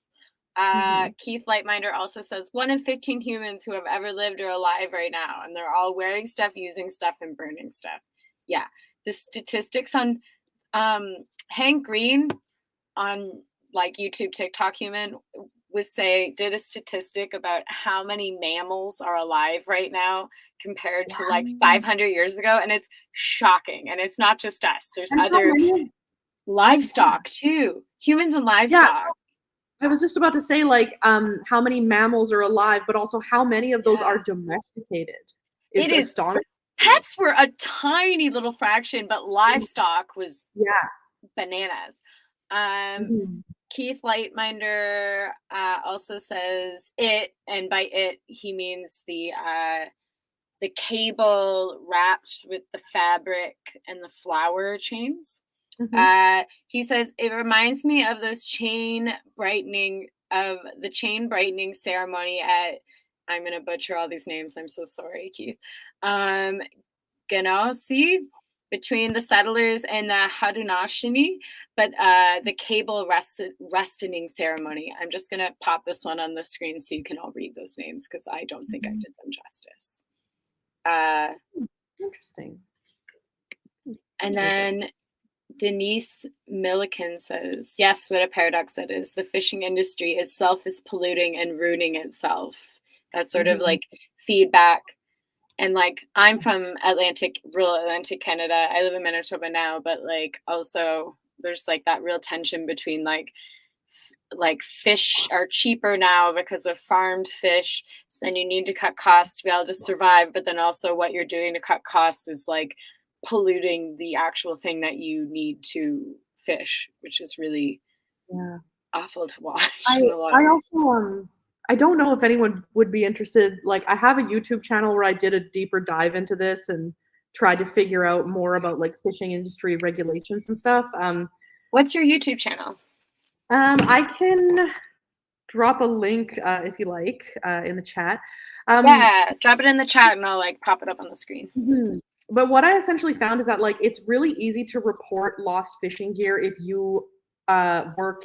Keith Lightminder also says, 1 in 15 humans who have ever lived are alive right now, and they're all wearing stuff, using stuff, and burning stuff. Yeah, the statistics on Hank Green on like YouTube, TikTok Human did a statistic about how many mammals are alive right now compared to like 500 years ago, and it's shocking. And it's not just us. There's other livestock too, humans and livestock. Yeah. I was just about to say, like, how many mammals are alive, but also how many of those are domesticated. It is astonishing. Pets were a tiny little fraction, but livestock was bananas. Keith Lightminder also says it, and by it he means the cable wrapped with the fabric and the flower chains. He says it reminds me of those chain brightening ceremony at, I'm gonna butcher all these names, I'm so sorry, Keith. Ganassi, between the settlers and the Haudenosaunee, but the cable restining ceremony. I'm just gonna pop this one on the screen so you can all read those names, because I don't think I did them justice. Interesting. And then Denise Milliken says, yes, what a paradox that is. The fishing industry itself is polluting and ruining itself. That's sort of like feedback. And like, I'm from rural Atlantic Canada. I live in Manitoba now, but like also there's like that real tension between like fish are cheaper now because of farmed fish. So then you need to cut costs to be able to survive. But then also what you're doing to cut costs is like polluting the actual thing that you need to fish, which is really awful to watch. I also I don't know if anyone would be interested. Like, I have a YouTube channel where I did a deeper dive into this and tried to figure out more about like fishing industry regulations and stuff. What's your YouTube channel? I can drop a link if you like in the chat. Yeah, drop it in the chat and I'll like pop it up on the screen. But what I essentially found is that like it's really easy to report lost fishing gear if you work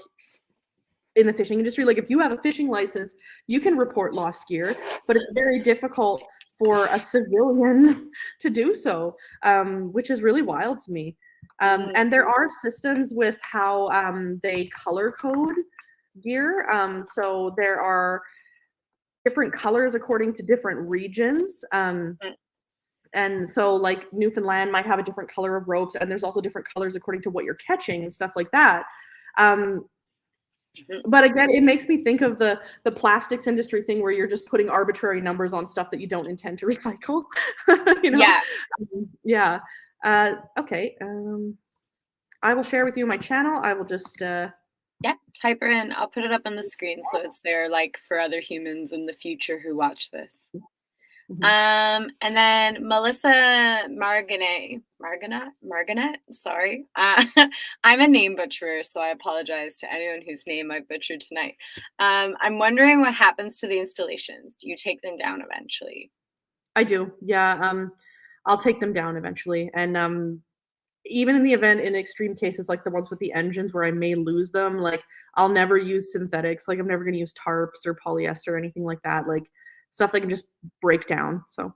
in the fishing industry. Like, if you have a fishing license, you can report lost gear, but it's very difficult for a civilian to do so, which is really wild to me. And there are systems with how they color code gear. So there are different colors according to different regions. And so like Newfoundland might have a different color of ropes, and there's also different colors according to what you're catching and stuff like that. But again, it makes me think of the plastics industry thing where you're just putting arbitrary numbers on stuff that you don't intend to recycle. You know? Yeah. Yeah. Okay. I will share with you my channel. I will just Yeah, type her in. I'll put it up on the screen so it's there, like, for other humans in the future who watch this. And then Melissa Marganet, sorry. I'm a name butcherer, so I apologize to anyone whose name I've butchered tonight. I'm wondering what happens to the installations. Do you take them down eventually? I do. Yeah. I'll take them down eventually. And even in the event, in extreme cases like the ones with the engines where I may lose them, like I'll never use synthetics. Like I'm never going to use tarps or polyester or anything like that. Like stuff that can just break down. So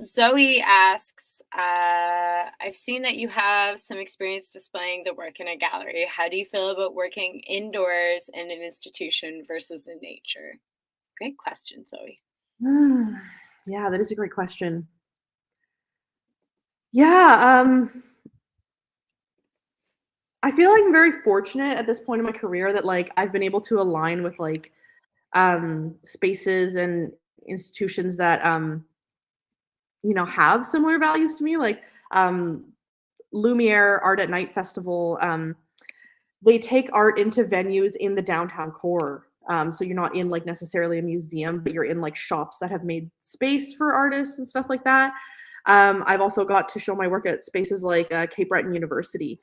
Zoe asks, I've seen that you have some experience displaying the work in a gallery. How do you feel about working indoors in an institution versus in nature? Great question, Zoe. yeah, that is a great question. Yeah, I feel like I'm very fortunate at this point in my career that like I've been able to align with like spaces and institutions that have similar values to me, like Lumiere Art at Night Festival. They take art into venues in the downtown core. So you're not in like necessarily a museum, but you're in like shops that have made space for artists and stuff like that. I've also got to show my work at spaces like Cape Breton University,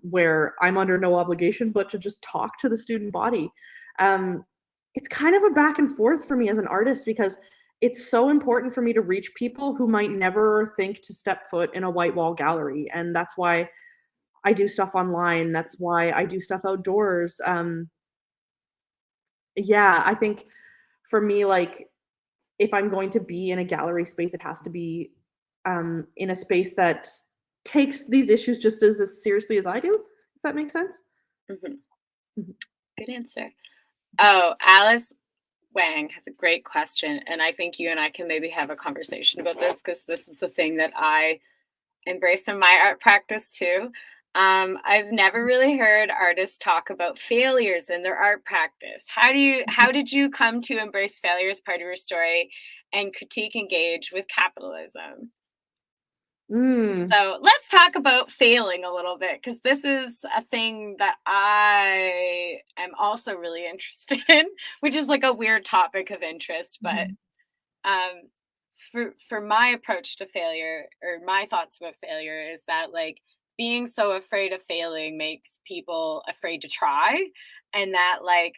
where I'm under no obligation but to just talk to the student body. It's kind of a back and forth for me as an artist because it's so important for me to reach people who might never think to step foot in a white wall gallery. And that's why I do stuff online. That's why I do stuff outdoors. Yeah, I think for me, like, if I'm going to be in a gallery space, it has to be in a space that takes these issues just as seriously as I do, if that makes sense. Good answer. Oh, Alice Wang has a great question, and I think you and I can maybe have a conversation about this because this is a thing that I embrace in my art practice too. I've never really heard artists talk about failures in their art practice. How did you come to embrace failure as part of your story and critique engage with capitalism? So let's talk about failing a little bit because this is a thing that I am also really interested in, which is like a weird topic of interest. But for my approach to failure or my thoughts about failure is that like being so afraid of failing makes people afraid to try, and that like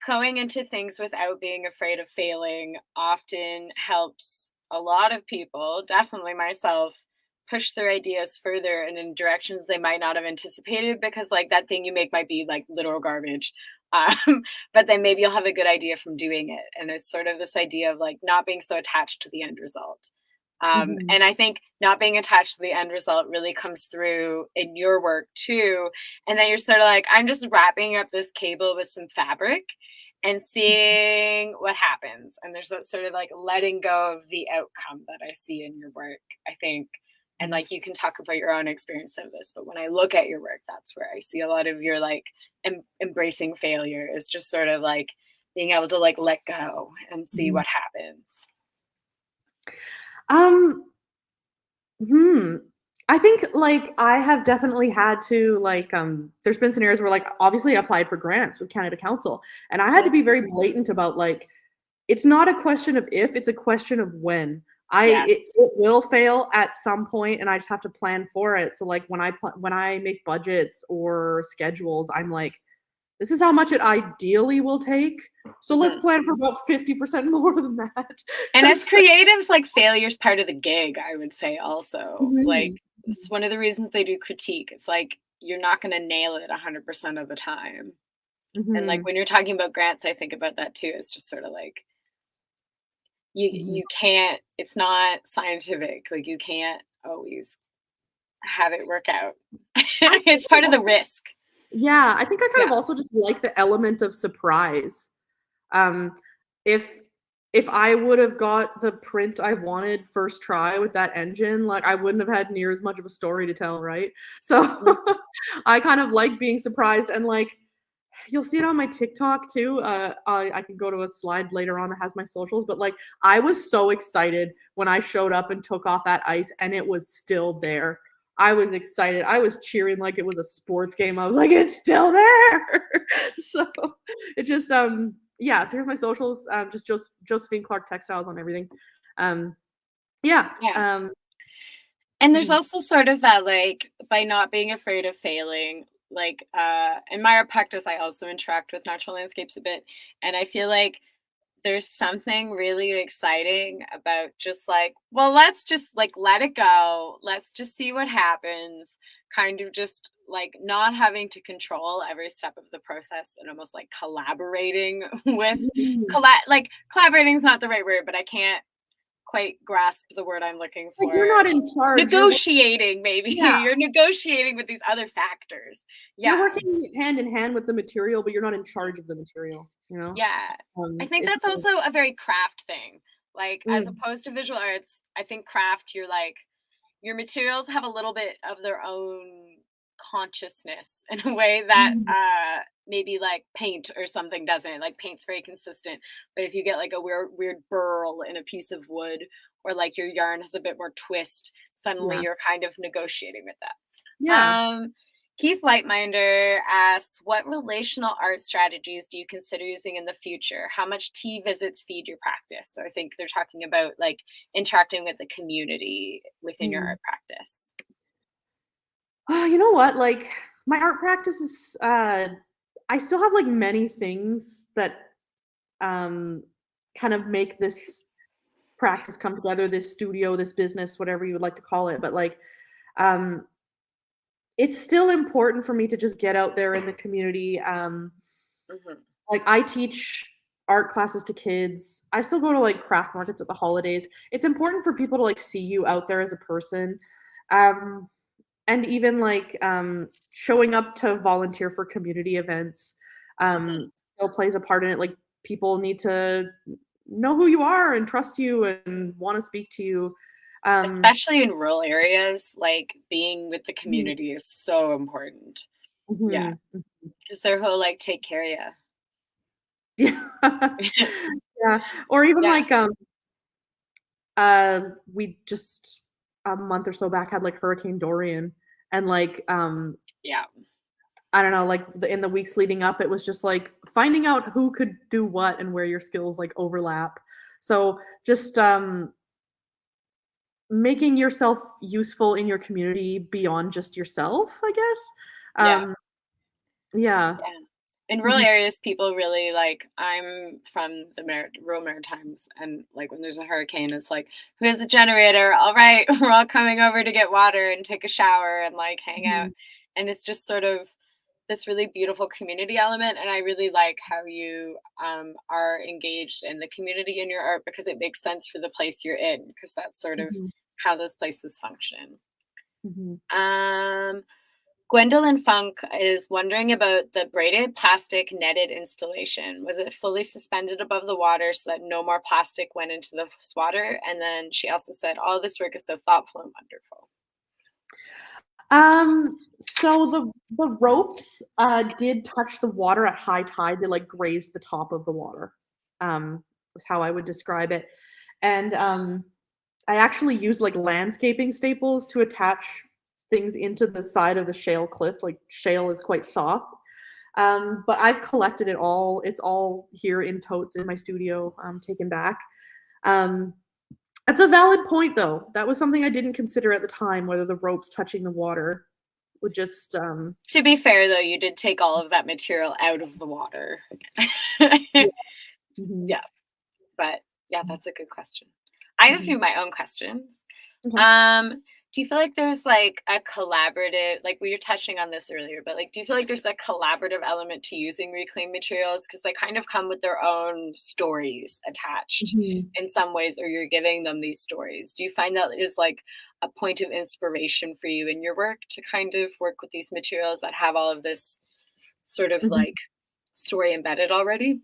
going into things without being afraid of failing often helps a lot of people, definitely myself, push their ideas further and in directions they might not have anticipated because like that thing you make might be like literal garbage. But then maybe you'll have a good idea from doing it. And it's sort of this idea of like not being so attached to the end result. And I think not being attached to the end result really comes through in your work too. And then you're sort of like, I'm just wrapping up this cable with some fabric and seeing what happens. And there's that sort of like letting go of the outcome that I see in your work, I think. And like you can talk about your own experience of this, but when I look at your work, that's where I see a lot of your like embracing failure is just sort of like being able to like let go and see what happens. I think like I have definitely had to like there's been scenarios where like obviously I applied for grants with Canada Council and I had to be very blatant about like it's not a question of if, it's a question of when. It will fail at some point and I just have to plan for it. So like when I make budgets or schedules, I'm like this is how much it ideally will take. So let's plan for about 50% more than that. And as creatives, like failure's part of the gig, I would say also. Like it's one of the reasons they do critique. It's like you're not going to nail it 100% of the time. And like when you're talking about grants, I think about that too. It's just sort of like you can't, it's not scientific. Like you can't always have it work out. It's part of the risk. Yeah, I think I kind of Yeah. also just like the element of surprise. Um, if if I would have got the print I wanted first try with that engine, like I wouldn't have had near as much of a story to tell, right? So I kind of like being surprised, and like you'll see it on my TikTok too. I can go to a slide later on that has my socials, but like I was so excited when I showed up and took off that ice and it was still there. I was excited. I was cheering like it was a sports game. I was like, it's still there. So it just yeah, so here's my socials. Just Josephine Clarke textiles on everything. Yeah. Yeah. And there's Mhm. also sort of that, like, by not being afraid of failing, like, in my art practice, I also interact with natural landscapes a bit, and I feel like there's something really exciting about just like, well, let's just like let it go. Let's just see what happens. Kind of just like not having to control every step of the process and almost like collaborating with Mhm. like collaborating is not the right word, but I can't quite grasp the word I'm looking Like you're for. not in charge. Negotiating, maybe. Yeah, You're negotiating with these other factors. you're Yeah. working hand in hand with the material, but you're not in charge of the material, you know? Yeah. I think It's that's also a very craft thing. Like, as mm, opposed to visual arts, I think craft, you're like, your materials have a little bit of their own consciousness in a way that mm, maybe like paint or something doesn't. Like paint's very consistent, but if you get like a weird burl in a piece of wood, or like your yarn has a bit more twist, suddenly yeah, you're kind of negotiating with that. yeah. Keith Lightminder asks, what relational art strategies do you consider using in the future? How much tea visits feed your practice? So I think they're talking about like interacting with the community within your Mm. art practice. Oh, you know what? Like my art practice is I still have like many things that um kind of make this practice come together, this studio, this business, whatever you would like to call it. But like um it's still important for me to just get out there in the community. Hmm. Like I teach art classes to kids. I still go to like craft markets at the holidays. It's important for people to like see you out there as a person. Um and even like showing up to volunteer for community events Hmm. still plays a part in it. Like people need to know who you are and trust you and want to speak to you. um Especially in rural areas, like being with the mhm, community is so important. Yeah, mhm, because they're who like take care of yeah. you. Yeah, or even Yeah, like we just a month or so back had like Hurricane Dorian, and like yeah. I don't know, like in the weeks leading up, it was just like finding out who could do what and where your skills like overlap. So just making yourself useful in your community beyond just yourself, I guess. Yeah. Yeah. Yeah. In rural Mhm, areas, people really like, I'm from the rural Maritimes, and like when there's a hurricane, it's like, who has a generator? All right, we're all coming over to get water and take a shower and like hang out. mhm, And it's just sort of this really beautiful community element. And I really like how you are engaged in the community in your art because it makes sense for the place you're in, because that's sort of mhm, how those places function. mhm. Um, Gwendolyn Funk is wondering about the braided plastic netted installation. Was it fully suspended above the water so that no more plastic went into the water? And then she also said, all this work is so thoughtful and wonderful. So the ropes did touch the water at high tide. They like grazed the top of the water. Was how I would describe it. And I actually used like landscaping staples to attach things into the side of the shale cliff. Like shale is quite soft. But I've collected it all. It's all here in totes in my studio, taken back. Um, that's a valid point, though. That was something I didn't consider at the time, whether the ropes touching the water would just To be fair, though, you did take all of that material out of the water. yeah. Mhm. Yeah, but yeah, that's a good question. I have a few of my own questions. Okay. Um, Do you feel like there's like a collaborative, like we were touching on this earlier, but like, do you feel like there's a collaborative element to using reclaimed materials? Because they kind of come with their own stories attached Mhm. in some ways, or you're giving them these stories. Do you find that is like a point of inspiration for you in your work to kind of work with these materials that have all of this sort of Mhm. like story embedded already?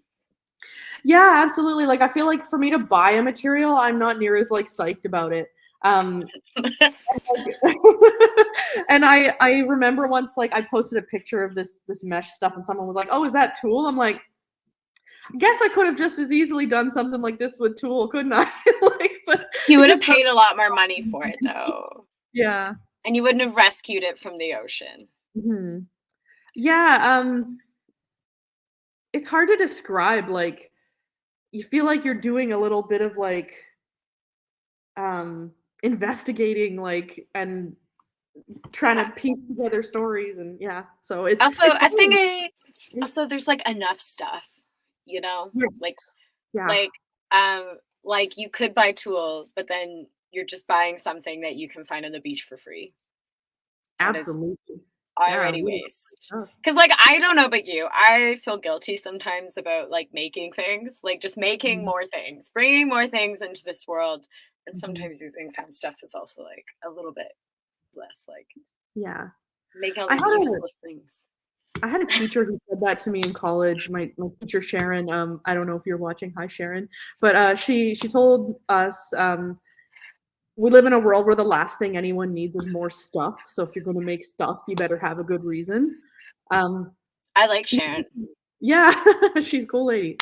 Yeah, absolutely. Like, I feel like for me to buy a material, I'm not near as, like, psyched about it. Um, like and I remember once, like, I posted a picture of this mesh stuff, and someone was like, "Oh, is that tulle?" I'm like, "I guess I could have just as easily done something like this with tulle, couldn't I?" Like, but You it would have just doesn't. paid a lot more money for it though, Yeah. and you wouldn't have rescued it from the ocean. Mhm. Yeah, it's hard to describe, like, you feel like you're doing a little bit of, like, investigating, like, and trying Yeah. to piece together stories, and yeah, so it's Also, it's I think fun. also there's like enough stuff, you know? Yes. Like Yeah, like like you could buy Tool, but then you're just buying something that you can find on the beach for free. That is absolutely. Yeah, already really waste. good stuff. Cause like I don't know about you, I feel guilty sometimes about like making things, like just making Mhm, more things, bringing more things into this world. And mhm. sometimes using found stuff is also like a little bit less like Yeah. making all I these had a useless things. I had a teacher who said that to me in college, my teacher Sharon, I don't know if you're watching, hi Sharon, but, she told us, we live in a world where the last thing anyone needs is more stuff, so if you're gonna make stuff, you better have a good reason. Um, I like Sharon. yeah, she's a cool lady.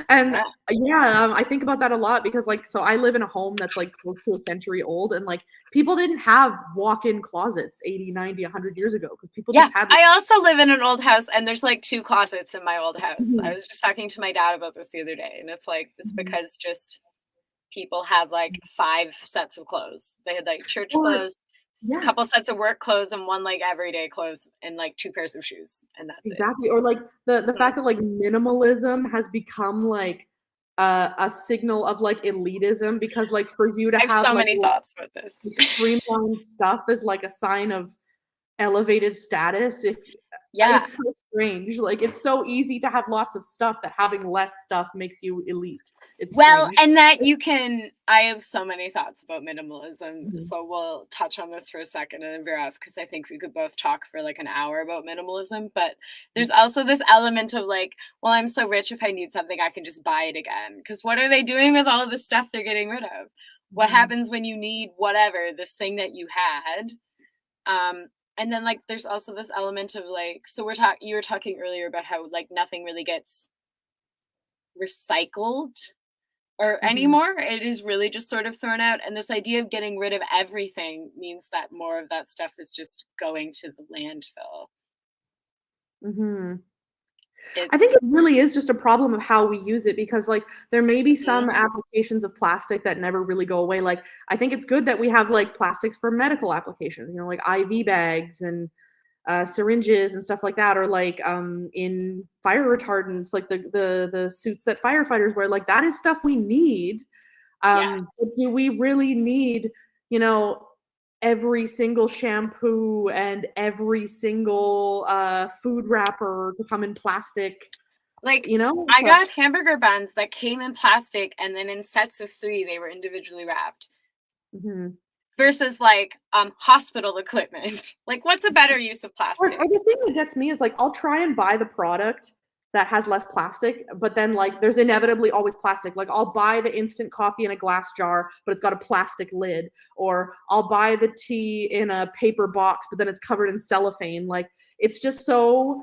And, Yeah. yeah, I think about that a lot because, like, so I live in a home that's, like, close to a century old, and, like, people didn't have walk-in closets 80, 90, 100 years ago because people Yeah, just had. I also live in an old house, and there's, like, 2 closets in my old house. I Mhm, was just talking to my dad about this the other day, and it's like, it's mhm. because just people have, like, 5 sets of clothes. They had, like, church Or clothes, a yeah. couple sets of work clothes, and 1, like, everyday clothes, and, like, 2 pairs of shoes, and that's it. Exactly, or, like, the Mhm. fact that, like, minimalism has become, like, a signal of, like, elitism because, like, for you to I have have, so like, many thoughts about this. streamlined stuff is, like, a sign of elevated status if Yeah. it's so strange, like, it's so easy to have lots of stuff that having less stuff makes you elite. It's Well, strange. and that you can I have so many thoughts about minimalism, Mhm, so we'll touch on this for a second and then veer off because I think we could both talk for like an hour about minimalism. But mhm, there's also this element of like, well, I'm so rich if I need something, I can just buy it again. Because what are they doing with all of the stuff they're getting rid of? What mhm, happens when you need whatever, this thing that you had? And then like there's also this element of like, so you were talking earlier about how like nothing really gets recycled or mhm. anymore. It is really just sort of thrown out. And this idea of getting rid of everything means that more of that stuff is just going to the landfill. Mhm. I It's think it really is just a problem of how we use it because, like, there may be mhm, some applications of plastic that never really go away. Like, I think it's good that we have like plastics for medical applications, like IV bags and syringes and stuff like that, or like in fire retardants, like the suits that firefighters wear. Like that is stuff we need. yes. But do we really need, you know, every single shampoo and every single food wrapper to come in plastic? Like You know? I So got hamburger buns that came in plastic and then in sets of 3 they were individually wrapped mhm. versus like hospital equipment. Like what's a better use of Or plastic? the thing that gets me is, like, I'll try and buy the product that has less plastic, but then, like, there's inevitably always plastic. Like, I'll buy the instant coffee in a glass jar, but it's got a plastic lid, or I'll buy the tea in a paper box, but then it's covered in cellophane. Like, it's just so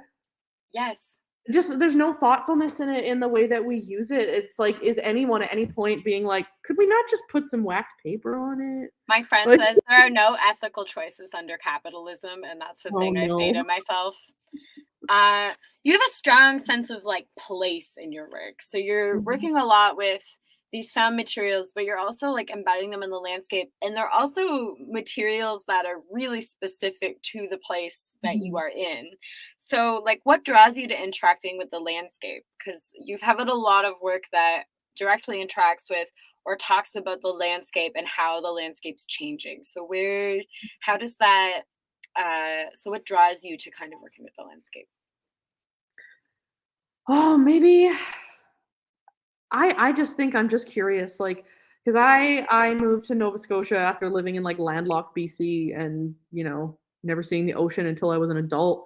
Yes. just there's no thoughtfulness in it in the way that we use it. It's like, is anyone at any point being like, "Could we not just put some wax paper on it?" My friend Like, says there are no ethical choices under capitalism and that's the oh, thing I say no. to myself. Uh, you have a strong sense of like place in your work. So you're Mhm, working a lot with these found materials, but you're also like embedding them in the landscape. And they're also materials that are really specific to the place that you mhm, are in. So, like, what draws you to interacting with the landscape? Because you've had a lot of work that directly interacts with or talks about the landscape and how the landscape's changing. So how does that, so what draws you to kind of working with the landscape? Oh, maybe I just think I'm just curious, like, because I moved to Nova Scotia after living in like landlocked BC and never seeing the ocean until I was an adult.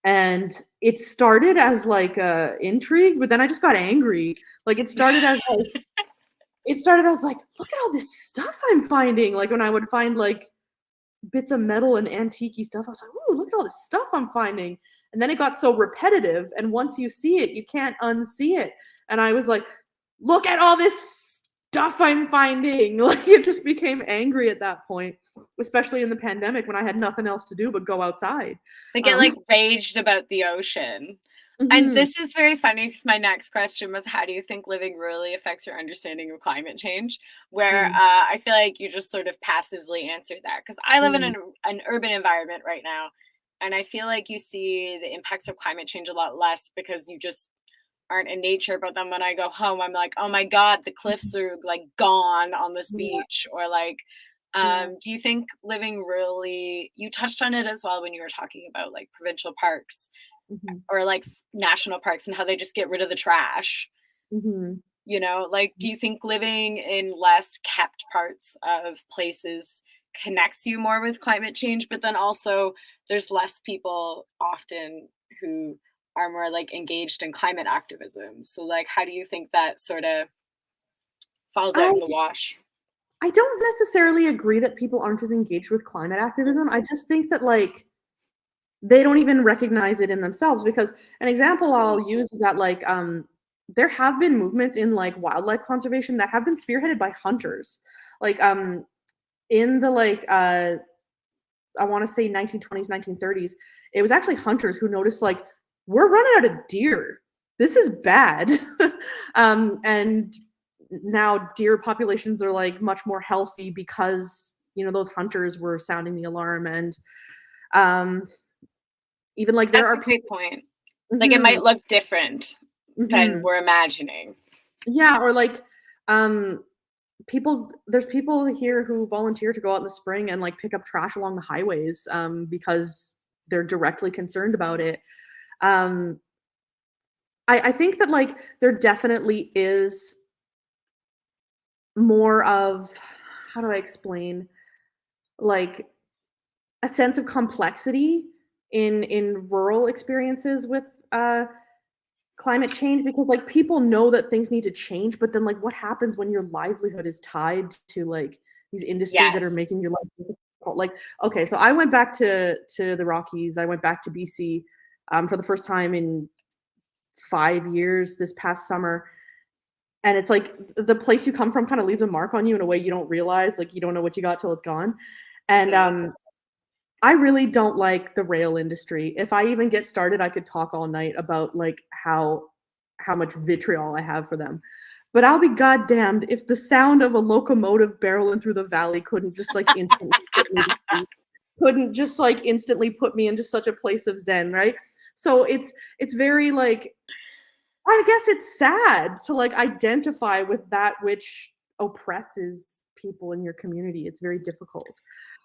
And it started as like a intrigue, but then I just got angry. Like it started as like, look at all this stuff I'm finding. Like when I would find like bits of metal and antique stuff, I was like, ooh, look at all this stuff I'm finding. And then it got so repetitive, and once you see it, you can't unsee it. And I was like, look at all this stuff I'm finding. Like it just became angry at that point, especially in the pandemic when I had nothing else to do but go outside. They get like raged about the ocean. And Mhm. this is very funny because my next question was, how do you think living rurally affects your understanding of climate change? Where Mm, I feel like you just sort of passively answered that because I live in mm, an urban environment right now. And I feel like you see the impacts of climate change a lot less because you just aren't in nature. But then when I go home, I'm like, oh my God, the cliffs are like gone on this yeah, beach. Or like, yeah. do you think living rurally, you touched on it as well when you were talking about like provincial parks Mhm, or like national parks and how they just get rid of the trash. mhm. Like, do you think living in less kept parts of places connects you more with climate change? But then also, there's less people often who are more like engaged in climate activism. So, like, how do you think that sort of falls out I in the wash? I don't necessarily agree that people aren't as engaged with climate activism. I just think that, like, they don't even recognize it in themselves because an example Mm. I'll use is that, like, there have been movements in, like, wildlife conservation that have been spearheaded by hunters. Like, in the, like, I wanna say 1920s, 1930s, it was actually hunters who noticed, like, "We're running out of deer. This is bad." And now deer populations are, like, much more healthy because, those hunters were sounding the alarm, and, um, even, like, there That's are a great people. point. Like, it Mhm, might look different than mhm. we're imagining. Yeah, or, like, um, there's people here who volunteer to go out in the spring and, like, pick up trash along the highways, because they're directly concerned about it. Um, I think that, like, there definitely is more of, how do I explain? Like, a sense of complexity in rural experiences with, climate change because, like, people know that things need to change, but then, like, what happens when your livelihood is tied to, like, these industries that are Yes. making your life difficult? Like, okay, so I went back to the Rockies, I went back to BC, for the first time in 5 years this past summer, and it's like the place you come from kinda leaves a mark on you in a way you don't realize, like, you don't know what you got till it's gone, and, Mhm. I really don't like the rail industry. If I even get started, I could talk all night about, like, how much vitriol I have for them. But I'll be goddamned if the sound of a locomotive barreling through the valley couldn't just, like, instantly put me into such a place of zen, right? So it's very, like, I guess it's sad to, like, identify with that which oppresses people in your community. It's very difficult.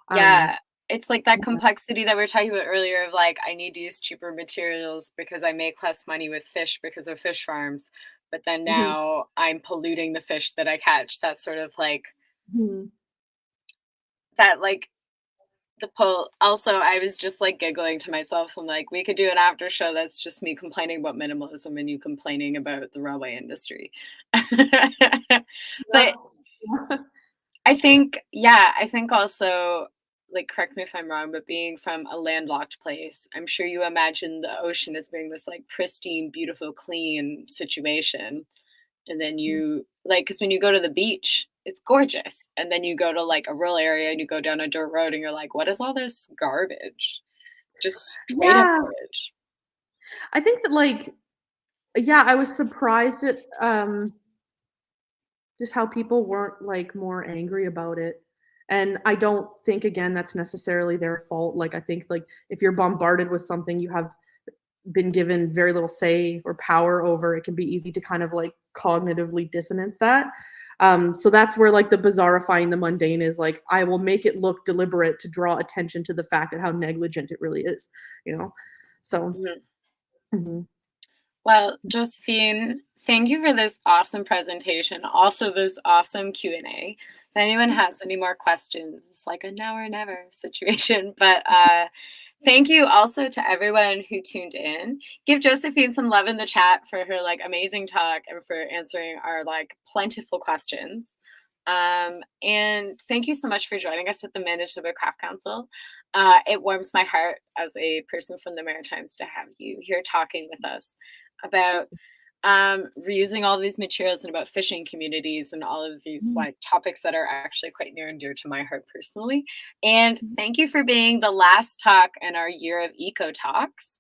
Um, Yeah, it's like that yeah. complexity that we were talking about earlier of like, I need to use cheaper materials because I make less money with fish because of fish farms. But then Mhm, now I'm polluting the fish that I catch. That's sort of like mhm. that, like the pull. Also, I was just like giggling to myself. I'm like, we could do an after show that's just me complaining about minimalism and you complaining about the railway industry. But Yeah. I think, yeah, I think also, like, correct me if I'm wrong, but being from a landlocked place, I'm sure you imagine the ocean as being this like pristine, beautiful, clean situation. And then you, like, because when you go to the beach, it's gorgeous. And then you go to like a rural area and you go down a dirt road and you're like, what is all this garbage? Just straight up Yeah, garbage. I think that, like, yeah, I was surprised at, just how people weren't, like, more angry about it, and I don't think, again, that's necessarily their fault. Like, I think, like, if you're bombarded with something you have been given very little say or power over, it can be easy to kind of, like, cognitively dissonance that. So that's where like the bizarrifying the mundane is like, I will make it look deliberate to draw attention to the fact of how negligent it really is, you know? So, Mhm. mhm. Well, Josephine, thank you for this awesome presentation. Also, this awesome Q&A. If anyone has any more questions, it's like a now or never situation. But thank you also to everyone who tuned in. Give Josephine some love in the chat for her like amazing talk and for answering our like plentiful questions. And thank you so much for joining us at the Manitoba Craft Council. It warms my heart as a person from the Maritimes to have you here talking with us about reusing all these materials and about fishing communities and all of these like topics that are actually quite near and dear to my heart personally. And thank you for being the last talk in our year of eco talks.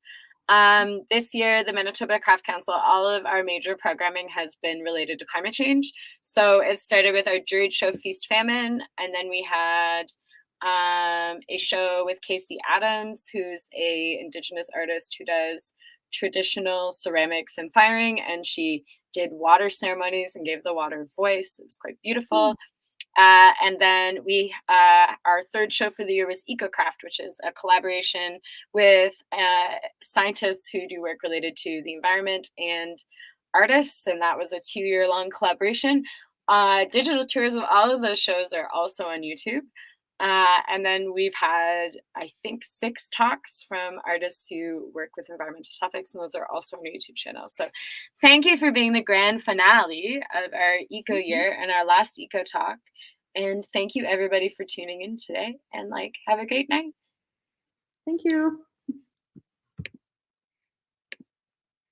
This year, the Manitoba Craft Council, all of our major programming has been related to climate change. So it started with our juried show Feast Famine, and then we had a show with Casey Adams, who's a Indigenous artist who does traditional ceramics and firing, and she did water ceremonies and gave the water voice. It was quite beautiful. And then we, our third show for the year was EcoCraft, which is a collaboration with scientists who do work related to the environment and artists, and that was a 2-year-long collaboration. Digital tours of all of those shows are also on YouTube. And then we've had, I think, 6 talks from artists who work with environmental topics, and those are also on our YouTube channel. So thank you for being the grand finale of our eco year and our last eco talk. And thank you everybody for tuning in today, and like have a great night. Thank you.